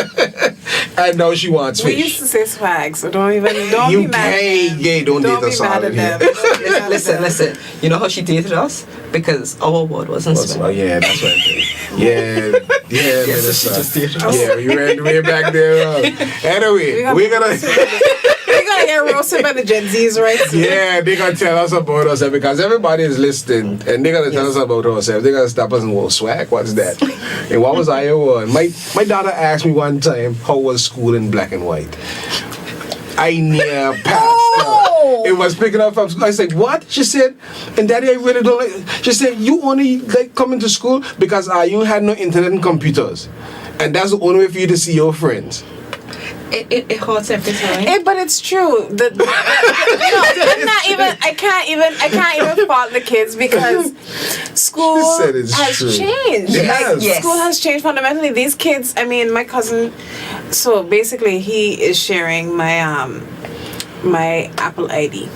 [SPEAKER 2] And now she wants
[SPEAKER 3] We
[SPEAKER 2] fish.
[SPEAKER 3] used to say swag, so don't
[SPEAKER 2] You
[SPEAKER 3] be mad.
[SPEAKER 2] gay, don't date
[SPEAKER 3] Don't
[SPEAKER 2] us
[SPEAKER 3] be mad
[SPEAKER 2] all in
[SPEAKER 3] at
[SPEAKER 2] here.
[SPEAKER 3] them.
[SPEAKER 4] Listen. You know how she dated us? Because our word wasn't
[SPEAKER 2] Oh,
[SPEAKER 4] swag.
[SPEAKER 2] yeah, that's right. Yeah,
[SPEAKER 4] Yes, she
[SPEAKER 2] Minister.
[SPEAKER 4] just dated us.
[SPEAKER 2] Yeah, we went way back there. Anyway, we're gonna.
[SPEAKER 3] We're gonna get roasted by the Gen Zs, right?
[SPEAKER 2] Yeah, they're gonna tell us about ourselves because everybody is listening and they're gonna tell us about ourselves. They're gonna stop us and go, swag, what's that? And what was Iowa? My daughter asked me one time, how was school in black and white? I near passed. It was picking up from school. I said, what? She said, and Daddy, I really don't like. She said, you only like coming to school because you had no internet and computers. And that's the only way for you to see your friends.
[SPEAKER 4] It hurts every time.
[SPEAKER 3] But it's true. I can't even fault the kids because school
[SPEAKER 2] She said it's
[SPEAKER 3] has
[SPEAKER 2] true.
[SPEAKER 3] changed.
[SPEAKER 2] It
[SPEAKER 3] Like,
[SPEAKER 2] has.
[SPEAKER 4] Yes.
[SPEAKER 3] School has changed fundamentally. These kids, I mean, my cousin, so basically he is sharing my my Apple ID.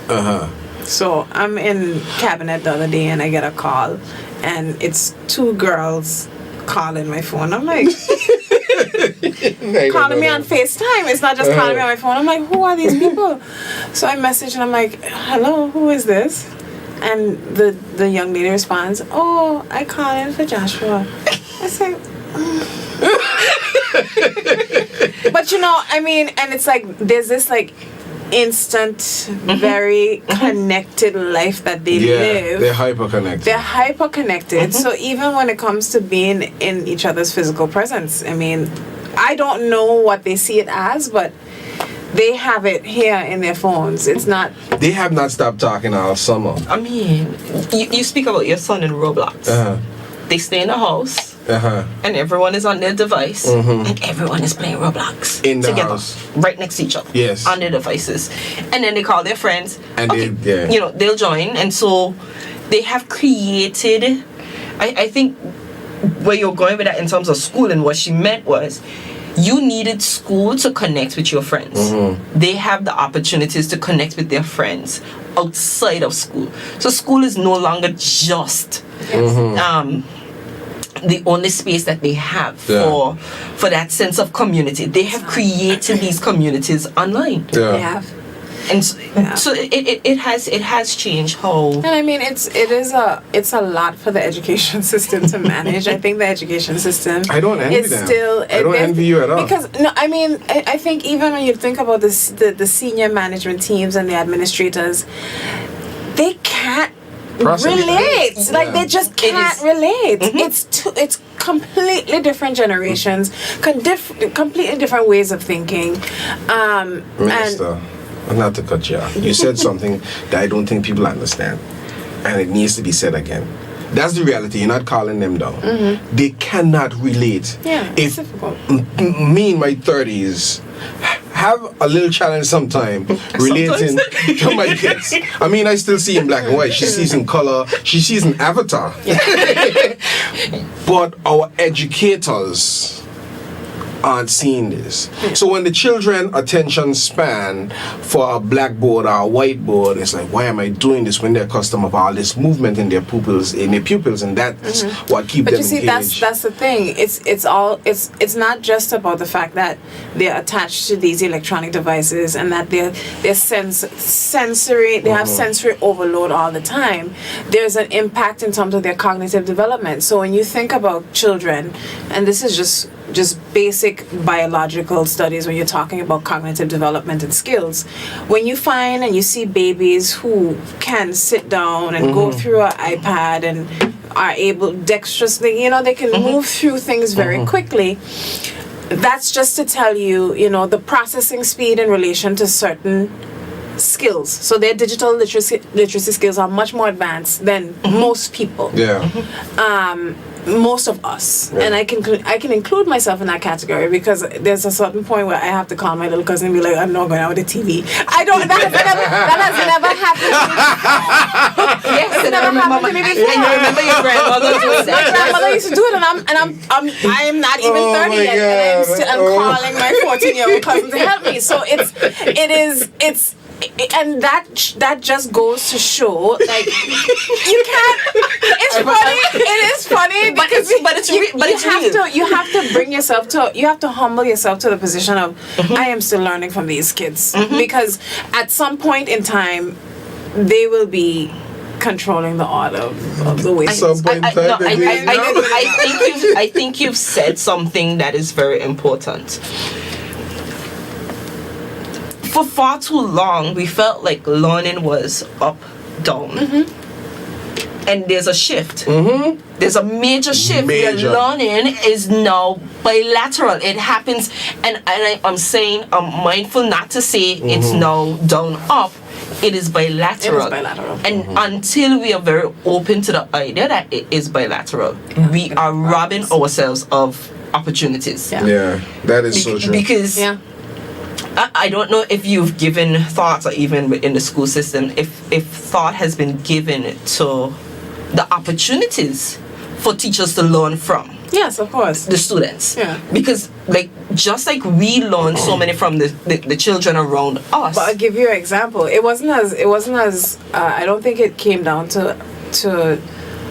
[SPEAKER 3] So I'm in cabinet the other day and I get a call and it's 2 girls calling my phone. I'm like, calling me on FaceTime. It's not just calling me on my phone. I'm like, who are these people? So I message and I'm like, hello, who is this? And the young lady responds, oh, I call in for Joshua. I say, but you know, I mean, and it's like, there's this like instant, very connected life that they live.
[SPEAKER 2] They're hyper connected.
[SPEAKER 3] They're hyper connected. So even when it comes to being in each other's physical presence, I mean, I don't know what they see it as, but they have it here in their phones. It's not.
[SPEAKER 2] They have not stopped talking all summer.
[SPEAKER 4] I mean, you speak about your son in Roblox. They stay in the house, and everyone is on their device, and everyone is playing Roblox
[SPEAKER 2] In the
[SPEAKER 4] together,
[SPEAKER 2] house.
[SPEAKER 4] right next to each other,
[SPEAKER 2] Yes.
[SPEAKER 4] on their devices, and then they call their friends,
[SPEAKER 2] And
[SPEAKER 4] you know, they'll join, and so they have created. I think where you're going with that in terms of school and what she meant was, you needed school to connect with your friends. They have the opportunities to connect with their friends outside of school. So school is no longer just the only space that they have for that sense of community. They have created these communities online.
[SPEAKER 3] They have.
[SPEAKER 4] And so it has changed how.
[SPEAKER 3] And I mean, it's a lot for the education system to manage. I think the education system.
[SPEAKER 2] I don't envy them. I don't envy you at all.
[SPEAKER 3] Because no, I mean, I think even when you think about this, the senior management teams and the administrators, they can't relate. Like they just can't relate. It's completely different generations, completely different ways of thinking.
[SPEAKER 2] Minister, not to cut you off. You said something that I don't think people understand, and it needs to be said again. That's the reality. You're not calling them down. They cannot relate.
[SPEAKER 3] Yeah,
[SPEAKER 2] If
[SPEAKER 3] it's difficult.
[SPEAKER 2] Me in my 30s have a little challenge sometime relating to my kids. I mean, I still see in black and white. She sees in color. She sees in avatar. But our educators aren't seeing this. So when the children attention span for a blackboard or a whiteboard, it's like, why am I doing this when they're accustomed of all this movement in their pupils, and that's what keeps them
[SPEAKER 3] But you see,
[SPEAKER 2] engaged.
[SPEAKER 3] that's the thing. It's not just about the fact that they're attached to these electronic devices and that they're sensory. They have sensory overload all the time. There's an impact in terms of their cognitive development. So when you think about children, and this is just basic biological studies when you're talking about cognitive development and skills, when you find and you see babies who can sit down and go through an iPad and are able dexterously, they can move through things very quickly, that's just to tell you, the processing speed in relation to certain skills. So their digital literacy skills are much more advanced than most people. Most of us, and I can include myself in that category because there's a certain point where I have to call my little cousin and be like, I'm not going out with the TV. That has never happened to me. Yes, it never happened to me before.
[SPEAKER 4] And you remember your grandmother doing that?
[SPEAKER 3] My grandmother used to do it, and I'm not even 30 yet, and I'm calling my 14-year-old cousin to help me. So it's and that just goes to show, like, you can't. It's funny. It is funny because you have to bring yourself to. You have to humble yourself to the position of, I am still learning from these kids, because at some point in time, they will be controlling the art of the way.
[SPEAKER 4] I think you've said something that is very important. For far too long, we felt like learning was up, down. And there's a shift. There's a major shift where learning is now bilateral. It happens, and I'm saying, I'm mindful not to say it's now down, up. It is bilateral. And until we are very open to the idea that it is bilateral, we are robbing ourselves of opportunities.
[SPEAKER 2] Yeah, that is so true.
[SPEAKER 4] Because I don't know if you've given thoughts, or even within the school system, if thought has been given to the opportunities for teachers to learn from.
[SPEAKER 3] Yes, of course.
[SPEAKER 4] The students.
[SPEAKER 3] Yeah.
[SPEAKER 4] Because, like, just like we learn so many from the children around us.
[SPEAKER 3] But I'll give you an example. It wasn't as I don't think it came down to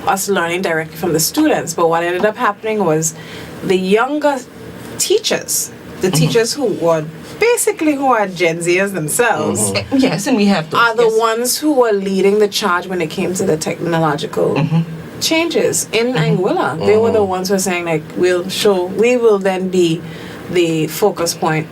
[SPEAKER 3] us learning directly from the students. But what ended up happening was the younger teachers, the teachers who are Gen Zers themselves.
[SPEAKER 4] Yes, and we have those.
[SPEAKER 3] Are the ones who were leading the charge when it came to the technological changes in Anguilla. They were the ones who were saying, like, we will then be the focus point,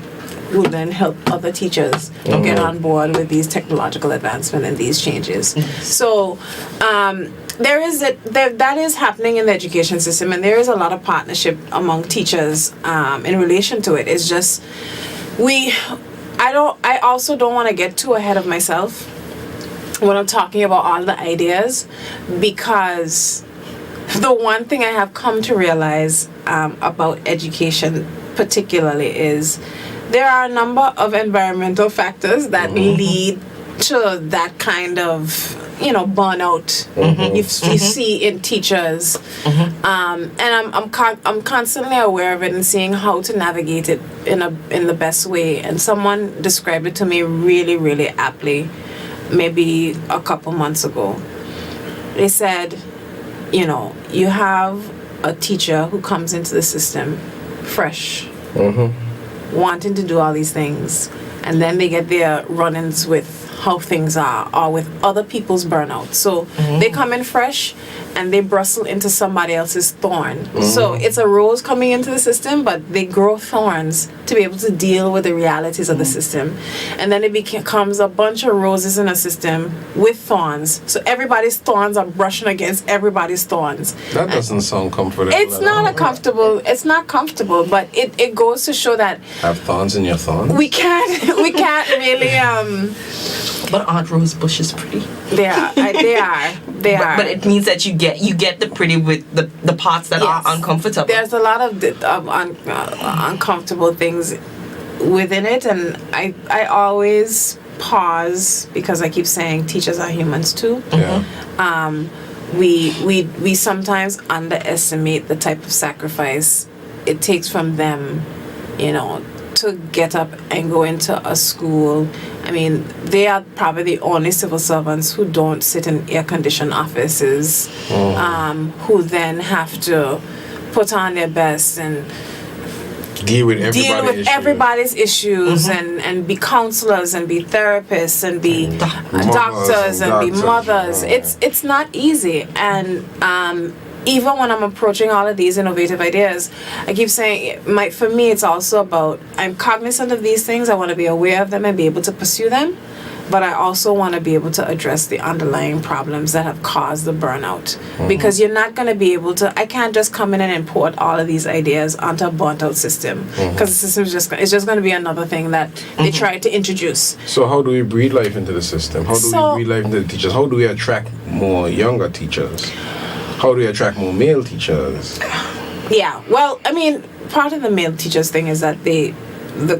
[SPEAKER 3] will then help other teachers get on board with these technological advancements and these changes. So that is happening in the education system, and there is a lot of partnership among teachers in relation to it. It's just I also don't want to get too ahead of myself when I'm talking about all the ideas, because the one thing I have come to realize about education particularly is there are a number of environmental factors that lead to that kind of, burnout you see in teachers. And I'm constantly aware of it and seeing how to navigate it in the best way. And someone described it to me really, really aptly, maybe a couple months ago. They said, you have a teacher who comes into the system fresh, wanting to do all these things, and then they get their run-ins with how things are, or with other people's burnout. So they come in fresh and they bristle into somebody else's thorn. So it's a rose coming into the system, but they grow thorns to be able to deal with the realities of the system. And then it becomes a bunch of roses in a system with thorns. So everybody's thorns are brushing against everybody's thorns.
[SPEAKER 2] That doesn't sound comfortable.
[SPEAKER 3] It's not comfortable, but it goes to show that
[SPEAKER 2] have thorns in your thorns?
[SPEAKER 3] We can't really
[SPEAKER 4] But Aunt Rose Bush is pretty.
[SPEAKER 3] They are.
[SPEAKER 4] But it means that you get the pretty with the parts that are uncomfortable.
[SPEAKER 3] There's a lot of uncomfortable things within it, and I always pause because I keep saying teachers are humans too. We sometimes underestimate the type of sacrifice it takes from them, to get up and go into a school. I mean, they are probably the only civil servants who don't sit in air-conditioned offices, who then have to put on their best and
[SPEAKER 2] deal with
[SPEAKER 3] everybody's issues and be counselors and be therapists and be doctors and be mothers. It's not easy, and even when I'm approaching all of these innovative ideas, I keep saying, for me, it's also about, I'm cognizant of these things, I want to be aware of them and be able to pursue them, but I also want to be able to address the underlying problems that have caused the burnout. Because you're not going to be able to, I can't just come in and import all of these ideas onto a burnt-out system, because the system is just going to be another thing that they try to introduce.
[SPEAKER 2] So how do we breathe life into the system? How do we breathe life into the teachers? How do we attract more younger teachers? How do we attract more male teachers?
[SPEAKER 3] Yeah, well, I mean, part of the male teachers thing is that the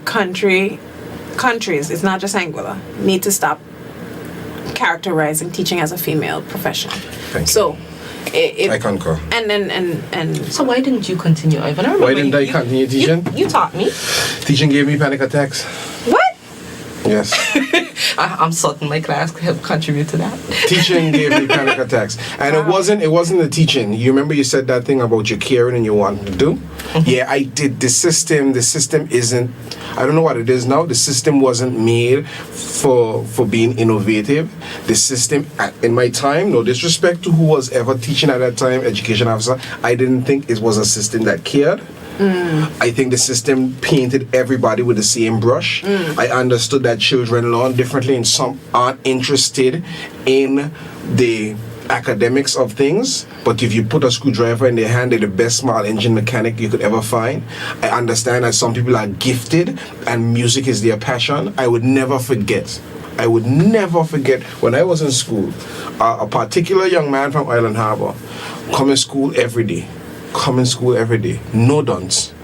[SPEAKER 3] countries, it's not just Anguilla, need to stop characterizing teaching as a female profession.
[SPEAKER 2] Thank you. I concur.
[SPEAKER 3] And
[SPEAKER 4] so why didn't you continue, Ivan?
[SPEAKER 2] Why didn't I continue teaching?
[SPEAKER 4] You taught me.
[SPEAKER 2] Teaching gave me panic attacks.
[SPEAKER 3] What?
[SPEAKER 2] Yes.
[SPEAKER 4] I'm certain my class could help contribute to that.
[SPEAKER 2] Teaching gave me panic attacks, and it wasn't the teaching. You remember you said that thing about you caring and you wanting to do. Yeah, I did. The system isn't. I don't know what it is now. The system wasn't made for being innovative. The system in my time, no disrespect to who was ever teaching at that time, education officer, I didn't think it was a system that cared. I think the system painted everybody with the same brush. I understood that children learn differently and some aren't interested in the academics of things, but if you put a screwdriver in their hand, they're the best small engine mechanic you could ever find. I understand that some people are gifted and music is their passion. I would never forget when I was in school, a particular young man from Island Harbor come in school every day, no dunce.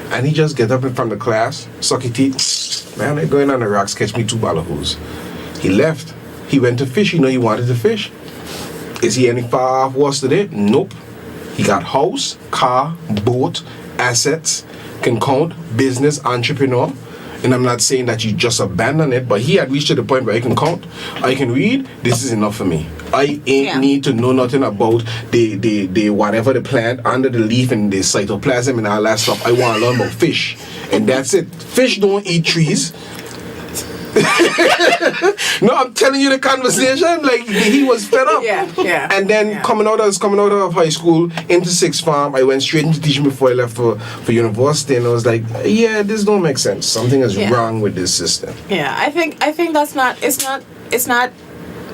[SPEAKER 2] And he just get up in front of the class, suck his teeth, man, they're going on the rocks, catch me 2 ballyhoos. He left. He went to fish. He wanted to fish. Is he any far off worse today? Nope. He got house, car, boat, assets, can count, business, entrepreneur. And I'm not saying that you just abandon it, but he had reached to the point where I can count, I can read, this is enough for me. I ain't need to know nothing about the whatever the plant under the leaf and the cytoplasm and all that stuff. I want to learn about fish. And that's it. Fish don't eat trees. No, I'm telling you the conversation. Like, he was fed up.
[SPEAKER 3] Yeah.
[SPEAKER 2] And then coming out of high school into sixth form, I went straight into teaching before I left for university, and I was like, yeah, this don't make sense. Something is wrong with this system.
[SPEAKER 3] Yeah, I think that's not. It's not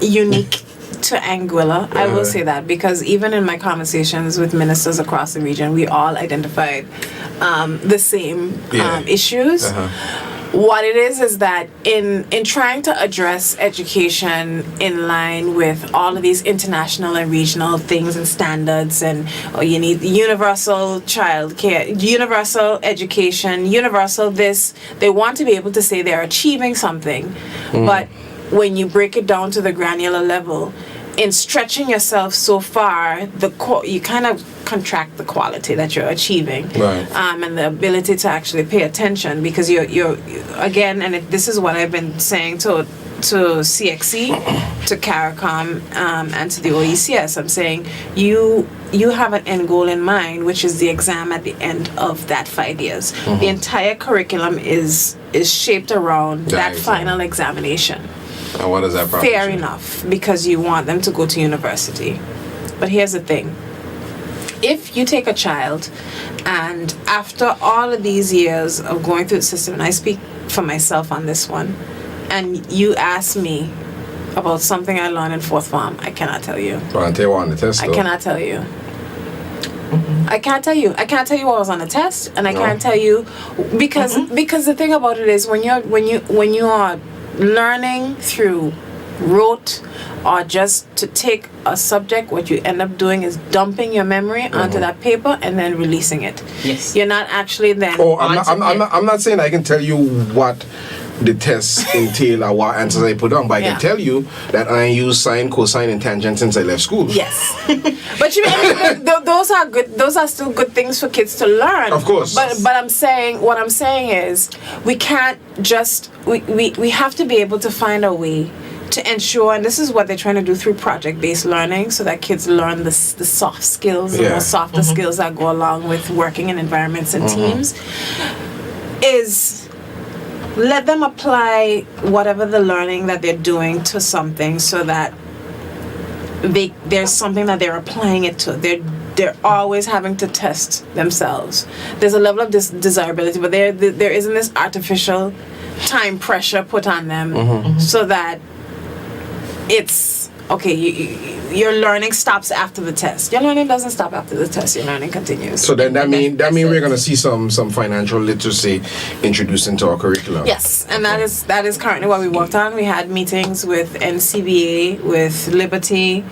[SPEAKER 3] unique to Anguilla. I will say that, because even in my conversations with ministers across the region, we all identified the same issues. What it is that in trying to address education in line with all of these international and regional things and standards, and you need universal child care, universal education, universal this, they want to be able to say they're achieving something. But when you break it down to the granular level, in stretching yourself so far, you kind of contract the quality that you're achieving,
[SPEAKER 2] right.
[SPEAKER 3] And the ability to actually pay attention, because you're again, and this is what I've been saying to CXC, to CARICOM, and to the OECS. I'm saying you have an end goal in mind, which is the exam at the end of that 5 years. The entire curriculum is shaped around that final examination.
[SPEAKER 2] And what does that promise?
[SPEAKER 3] Fair enough, because you want them to go to university. But here's the thing. If you take a child, and after all of these years of going through the system, and I speak for myself on this one, and you ask me about something I learned in fourth form, I cannot tell you.
[SPEAKER 2] Well, I'll tell you what on the test, though.
[SPEAKER 3] I cannot tell you. I can't tell you. I can't tell you what was on the test, and I can't tell you because the thing about it is when you are learning through rote or just to take a subject, what you end up doing is dumping your memory onto that paper and then releasing it.
[SPEAKER 4] Yes.
[SPEAKER 3] You're not actually then.
[SPEAKER 2] Oh, I'm not saying I can tell you what the tests entail or what answers I put on, but I can tell you that I use sine, cosine, and tangent since I left school.
[SPEAKER 3] Yes. But those are good. Those are still good things for kids to learn.
[SPEAKER 2] Of course.
[SPEAKER 3] But what I'm saying is we can't just we have to be able to find a way to ensure, and this is what they're trying to do through project-based learning, so that kids learn the soft skills, the more softer skills that go along with working in environments and teams, is let them apply whatever the learning that they're doing to something, so that there's something that they're applying it to. They're always having to test themselves. There's a level of desirability, but there isn't this artificial time pressure put on them, so that it's okay. Your learning stops after the test. Your learning doesn't stop after the test. Your learning continues.
[SPEAKER 2] So then that mean we're gonna see some financial literacy introduced into our curriculum.
[SPEAKER 3] Yes, and that is currently what we worked on. We had meetings with NCBA, with Liberty,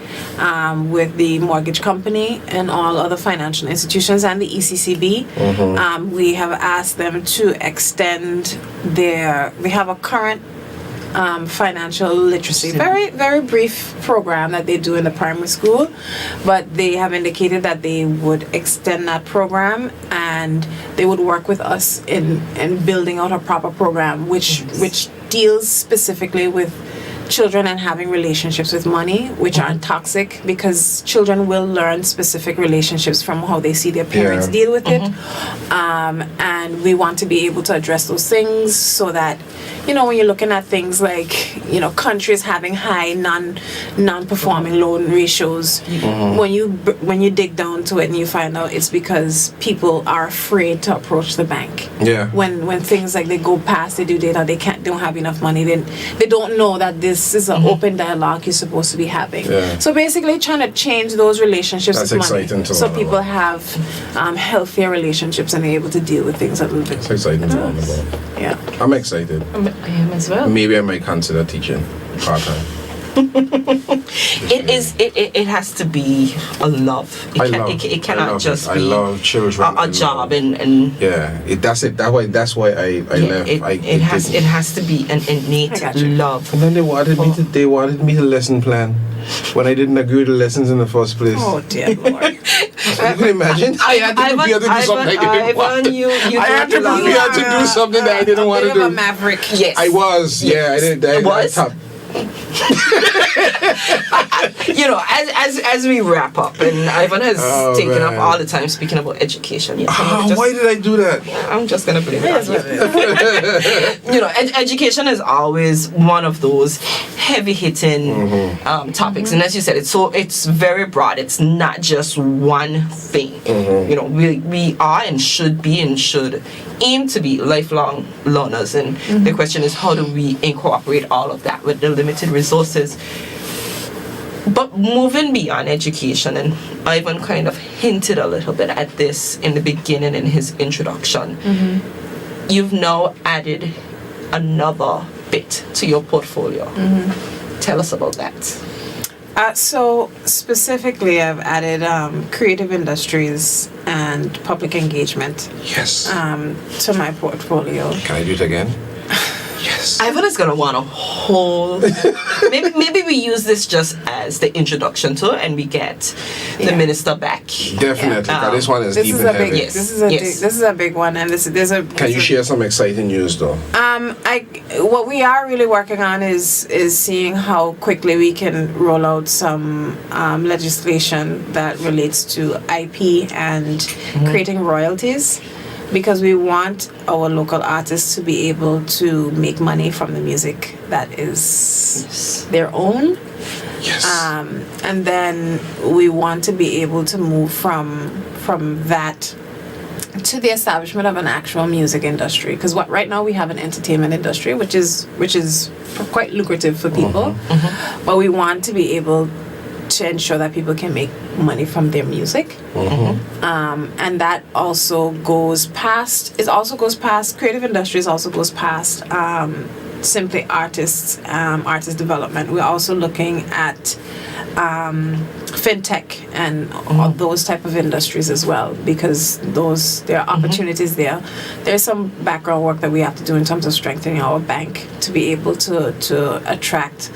[SPEAKER 3] with the mortgage company, and all other financial institutions, and the ECCB. We have asked them to extend we have a current financial literacy, very, very brief program that they do in the primary school, but they have indicated that they would extend that program, and they would work with us in building out a proper program which deals specifically with children and having relationships with money, which aren't toxic, because children will learn specific relationships from how they see their parents deal with it. And we want to be able to address those things so that, when you're looking at things like, countries having high non-performing loan ratios, when you dig down to it and you find out it's because people are afraid to approach the bank.
[SPEAKER 2] Yeah.
[SPEAKER 3] When things like they go past, they do data, they don't have enough money, then they don't know that this is an open dialogue you're supposed to be having.
[SPEAKER 2] Yeah.
[SPEAKER 3] So basically trying to change those relationships
[SPEAKER 2] That's
[SPEAKER 3] with money,
[SPEAKER 2] exciting to
[SPEAKER 3] so
[SPEAKER 2] learn
[SPEAKER 3] people
[SPEAKER 2] about.
[SPEAKER 3] have healthier relationships and they're able to deal with things a little bit.
[SPEAKER 2] It's exciting to learn about.
[SPEAKER 3] Yeah.
[SPEAKER 2] I'm excited.
[SPEAKER 4] I am as well.
[SPEAKER 2] Maybe I might consider teaching part-time.
[SPEAKER 4] It has to be a love. It cannot just be
[SPEAKER 2] I love children.
[SPEAKER 4] a job and
[SPEAKER 2] yeah, that's it. That's why I left.
[SPEAKER 4] It has to be an innate love.
[SPEAKER 2] And then they wanted me to lesson plan when I didn't agree with the lessons in the first place.
[SPEAKER 3] Oh dear Lord.
[SPEAKER 2] You can imagine. I had to prepare to do something I didn't want. I had to prepare to do something that I didn't want to do.
[SPEAKER 3] A maverick.
[SPEAKER 4] Yes.
[SPEAKER 2] I was. Yeah, I did.
[SPEAKER 4] It was? As we wrap up, and Ivan has taken up all the time speaking about education.
[SPEAKER 2] Why did I do that?
[SPEAKER 4] I'm just gonna blame it on you. Education is always one of those heavy-hitting topics, and as you said, it's very broad. It's not just one thing. We are and should be and should aim to be lifelong learners, and the question is, how do we incorporate all of that with the limited resources? But moving beyond education, and Ivan kind of hinted a little bit at this in the beginning in his introduction, you've now added another bit to your portfolio. Tell us about that.
[SPEAKER 3] So specifically, I've added creative industries and public engagement.
[SPEAKER 2] Yes.
[SPEAKER 3] To my portfolio.
[SPEAKER 2] Can I do it again? Yes.
[SPEAKER 4] Ivan is gonna want a whole. maybe we use this just as the introduction to it, and we get the minister back.
[SPEAKER 2] Definitely. 'Cause this one is deep and heavy.
[SPEAKER 3] This is a big one, and
[SPEAKER 2] Can you share some exciting news though?
[SPEAKER 3] What we are really working on is seeing how quickly we can roll out some legislation that relates to IP and creating royalties, because we want our local artists to be able to make money from the music that is their own.
[SPEAKER 2] Yes.
[SPEAKER 3] And then we want to be able to move from that to the establishment of an actual music industry, because right now we have an entertainment industry which is quite lucrative for people, but we want to be able to ensure that people can make money from their music, and that also goes past creative industries, also goes past simply artist development. We're also looking at fintech and all those type of industries as well, because there are opportunities there. There's some background work that we have to do in terms of strengthening our bank to be able to attract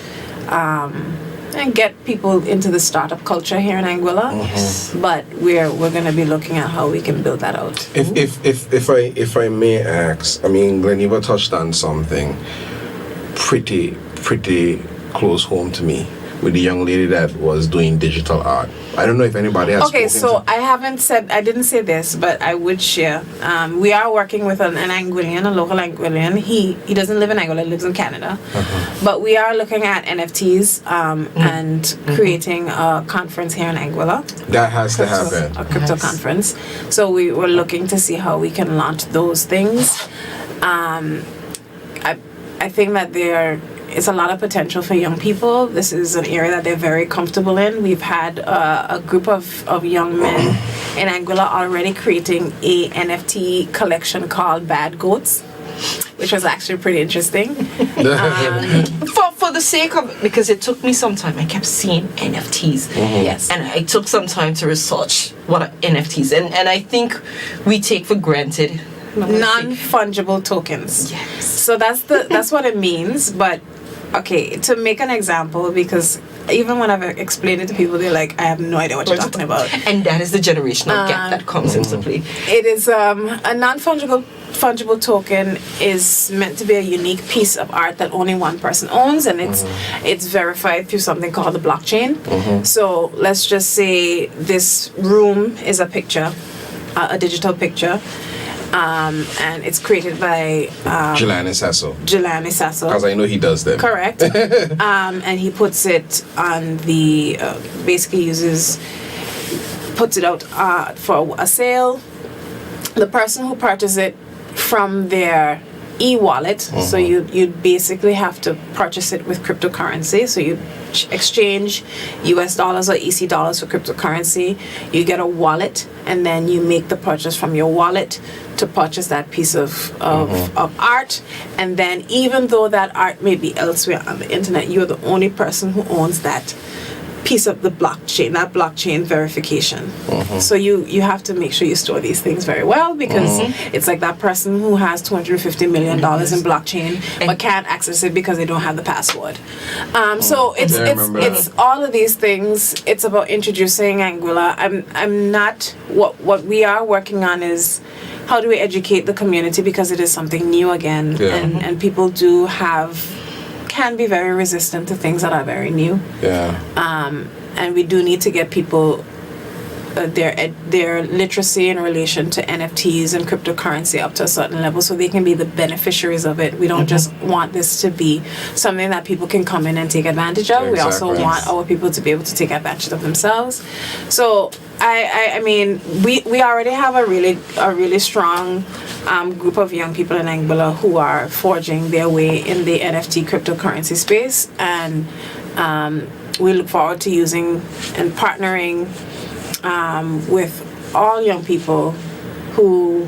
[SPEAKER 3] and get people into the startup culture here in Anguilla. But we're going to be looking at how we can build that out.
[SPEAKER 2] If I may ask, I mean, Gleneva touched on something pretty close home to me with the young lady that was doing digital art. I don't know if anybody has
[SPEAKER 3] Okay, so
[SPEAKER 2] spoken
[SPEAKER 3] I didn't say this, but I would share. We are working with an Anguillian, a local Anguillian. He doesn't live in Anguilla, he lives in Canada. But we are looking at NFTs and creating a conference here in Anguilla.
[SPEAKER 2] That has to happen.
[SPEAKER 3] A crypto conference. So we were looking to see how we can launch those things. I think that it's a lot of potential for young people. This is an area that they're very comfortable in. We've had a group of young men in Anguilla already creating a NFT collection called Bad Goats, which was actually pretty interesting.
[SPEAKER 4] For the sake of it, because it took me some time, I kept seeing NFTs.
[SPEAKER 3] Yes.
[SPEAKER 4] And I took some time to research what are NFTs. And I think we take for granted
[SPEAKER 3] non-fungible tokens.
[SPEAKER 4] Yes.
[SPEAKER 3] So that's what it means. But okay, to make an example, because even when I've explained it to people, they're like, I have no idea what you're talking about.
[SPEAKER 4] And that is the generational gap that comes into play.
[SPEAKER 3] It is a non-fungible fungible token is meant to be a unique piece of art that only one person owns, and it's verified through something called the blockchain. So let's just say this room is a picture, a digital picture, and it's created by
[SPEAKER 2] Jelani Sasso.
[SPEAKER 3] Because
[SPEAKER 2] I know he does them.
[SPEAKER 3] Correct. And he puts it on the basically puts it out for a sale. The person who purchases it from their e-wallet, so you basically have to purchase it with cryptocurrency. So you exchange US dollars or EC dollars for cryptocurrency. You get a wallet, and then you make the purchase from your wallet to purchase that piece of art. And then even though that art may be elsewhere on the internet, you're the only person who owns that piece of the blockchain, that blockchain verification. So you have to make sure you store these things very well, because it's like that person who has $250 million in blockchain but can't access it because they don't have the password. So it's all of these things. It's about introducing Anguilla. I'm not, what we are working on is how do we educate the community, because it is something new again, and people can be very resistant to things that are very new. And we do need to get people their literacy in relation to NFTs and cryptocurrency up to a certain level, so they can be the beneficiaries of it. We don't just want this to be something that people can come in and take advantage of. We also want our people to be able to take advantage of themselves. So I mean, we already have a really strong group of young people in Anguilla who are forging their way in the NFT cryptocurrency space, and we look forward to using and partnering with all young people who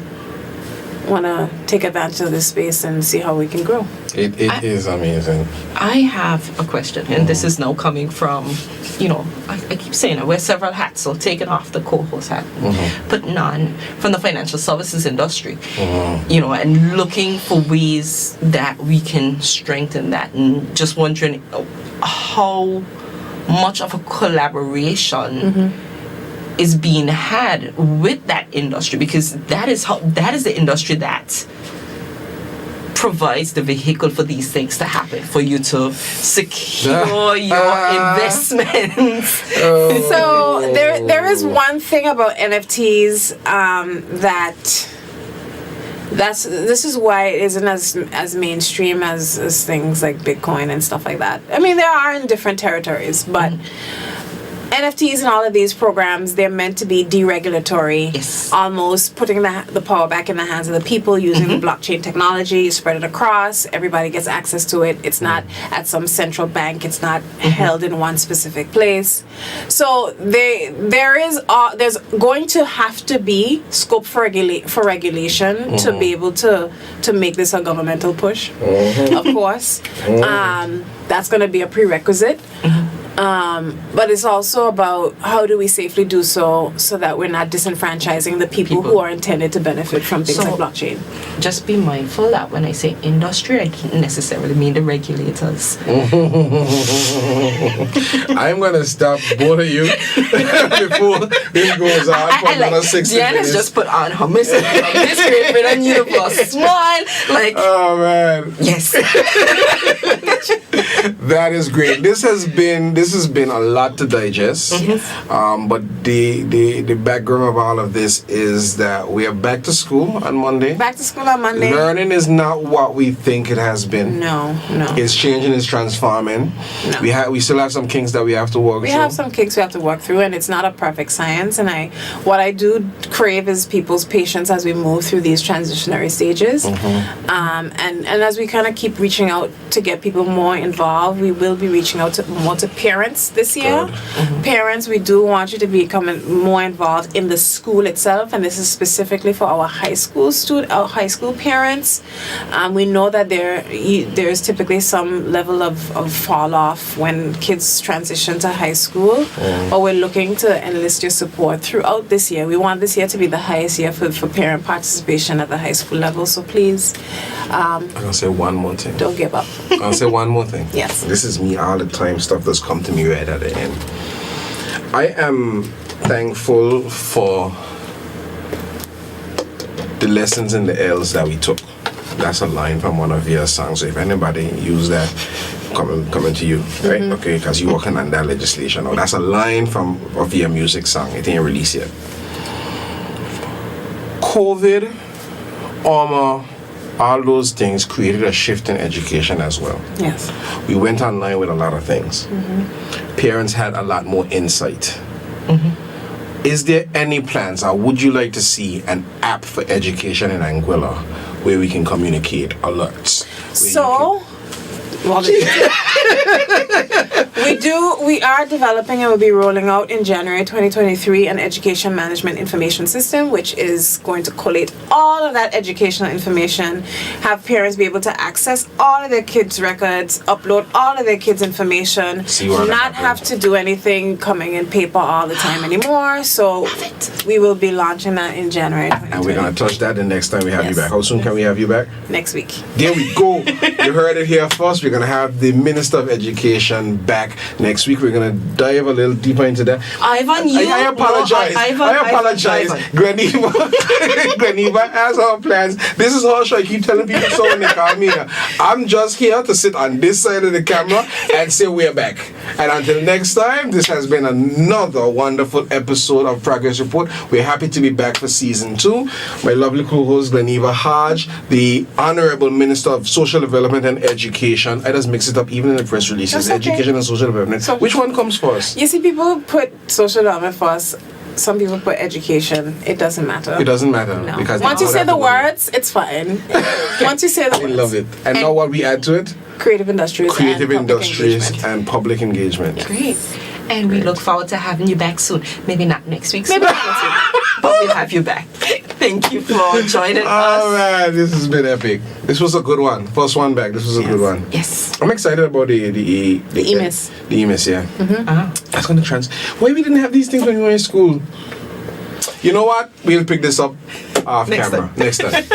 [SPEAKER 3] want to take advantage of this space and see how we can grow.
[SPEAKER 2] It is amazing.
[SPEAKER 4] I have a question, and this is now coming from, I keep saying I wear several hats, so taking off the co-host hat, putting on from the financial services industry, and looking for ways that we can strengthen that, and just wondering how much of a collaboration is being had with that industry, because that is the industry that provides the vehicle for these things to happen, for you to secure your investments.
[SPEAKER 3] So there is one thing about NFTs this is why it isn't as mainstream as things like Bitcoin and stuff like that. I mean, there are in different territories, but NFTs and all of these programs, they're meant to be deregulatory, almost putting the power back in the hands of the people, using the blockchain technology. You spread it across, everybody gets access to it. It's not at some central bank, it's not held in one specific place. So there's going to have to be scope for regulation to be able to make this a governmental push, of course. That's going to be a prerequisite. But it's also about how do we safely do so that we're not disenfranchising the people who are intended to benefit from things like blockchain.
[SPEAKER 4] Just be mindful that when I say industry, I don't necessarily mean the regulators.
[SPEAKER 2] I'm going to stop both of you before this goes on for another 60
[SPEAKER 4] Dee-Ann
[SPEAKER 2] minutes.
[SPEAKER 4] has just put on her Miss Great and Universe smile.
[SPEAKER 2] Oh, man.
[SPEAKER 4] Yes.
[SPEAKER 2] That is great. This has been a lot to digest. But the background of all of this is that we are back to school on Monday.
[SPEAKER 3] Back to school on Monday.
[SPEAKER 2] Learning is not what we think it has been.
[SPEAKER 3] No.
[SPEAKER 2] It's changing, it's transforming.
[SPEAKER 3] No.
[SPEAKER 2] We still have some kinks that we have to work through.
[SPEAKER 3] We have some kinks we have to work through, and it's not a perfect science. And what I do crave is people's patience as we move through these transitionary stages. And as we kind of keep reaching out to get people more involved, we will be reaching out more to parents this year. Parents, we do want you to become more involved in the school itself, and this is specifically for our high school parents. We know that there's typically some level of fall off when kids transition to high school, but we're looking to enlist your support throughout this year. We want this year to be the highest year for parent participation at the high school level, so please
[SPEAKER 2] I'm going to say one more thing.
[SPEAKER 3] don't give up.
[SPEAKER 2] I'm going to say one more thing.
[SPEAKER 3] Yes.
[SPEAKER 2] This is me all the time, stuff that's come to me right at the end. I am thankful for the lessons in the L's that we took. That's a line from one of your songs. So if anybody use that, coming to you, right? Okay, because you working on that legislation. Or that's a line of your music song. It ain't released yet. COVID, all those things created a shift in education as well.
[SPEAKER 3] Yes.
[SPEAKER 2] We went online with a lot of things. Parents had a lot more insight. Is there any plans, or would you like to see an app for education in Anguilla where we can communicate alerts?
[SPEAKER 3] We are developing and will be rolling out in January 2023 an education management information system, which is going to collate all of that educational information, have parents be able to access all of their kids' records, upload all of their kids' information, not have to do anything coming in paper all the time anymore. So we will be launching that in January 2023.
[SPEAKER 2] And we're going to touch that the next time we have you back. How soon can we have you back?
[SPEAKER 3] Next week.
[SPEAKER 2] There we go. You heard it here first. We're going to have the Minister of Education back next week. We're going to dive a little deeper into that.
[SPEAKER 4] Ivan,
[SPEAKER 2] I apologize. I apologize. Graniva has our plans. This is how I keep telling people so when they call me here. I'm just here to sit on this side of the camera and say we're back. And until next time, this has been another wonderful episode of Progress Report. We're happy to be back for season 2. My lovely co-host Graniva Hodge, the Honorable Minister of Social Development and Education. I just mix it up even in the press releases.
[SPEAKER 3] That's okay.
[SPEAKER 2] Education and social development. Which one comes first?
[SPEAKER 3] You see, people put social development first. Some people put education. It doesn't matter.
[SPEAKER 2] It doesn't matter.
[SPEAKER 3] No.
[SPEAKER 2] Because
[SPEAKER 3] once you say the words, it's fine. Once you say the words.
[SPEAKER 2] I love it. And now what we add to it?
[SPEAKER 3] Creative industries.
[SPEAKER 2] And public engagement.
[SPEAKER 4] Great. And we look forward to having you back soon. Maybe not next week, maybe next week. But we'll have you back. Thank you for joining us.
[SPEAKER 2] All right, this has been epic. This was a good one. First one back. This was a good one.
[SPEAKER 4] Yes.
[SPEAKER 2] I'm excited about the
[SPEAKER 3] EMIS.
[SPEAKER 2] The EMIS, yeah. That's going to Why we didn't have these things when we were in school? You know what? We'll pick this up off camera. Next time.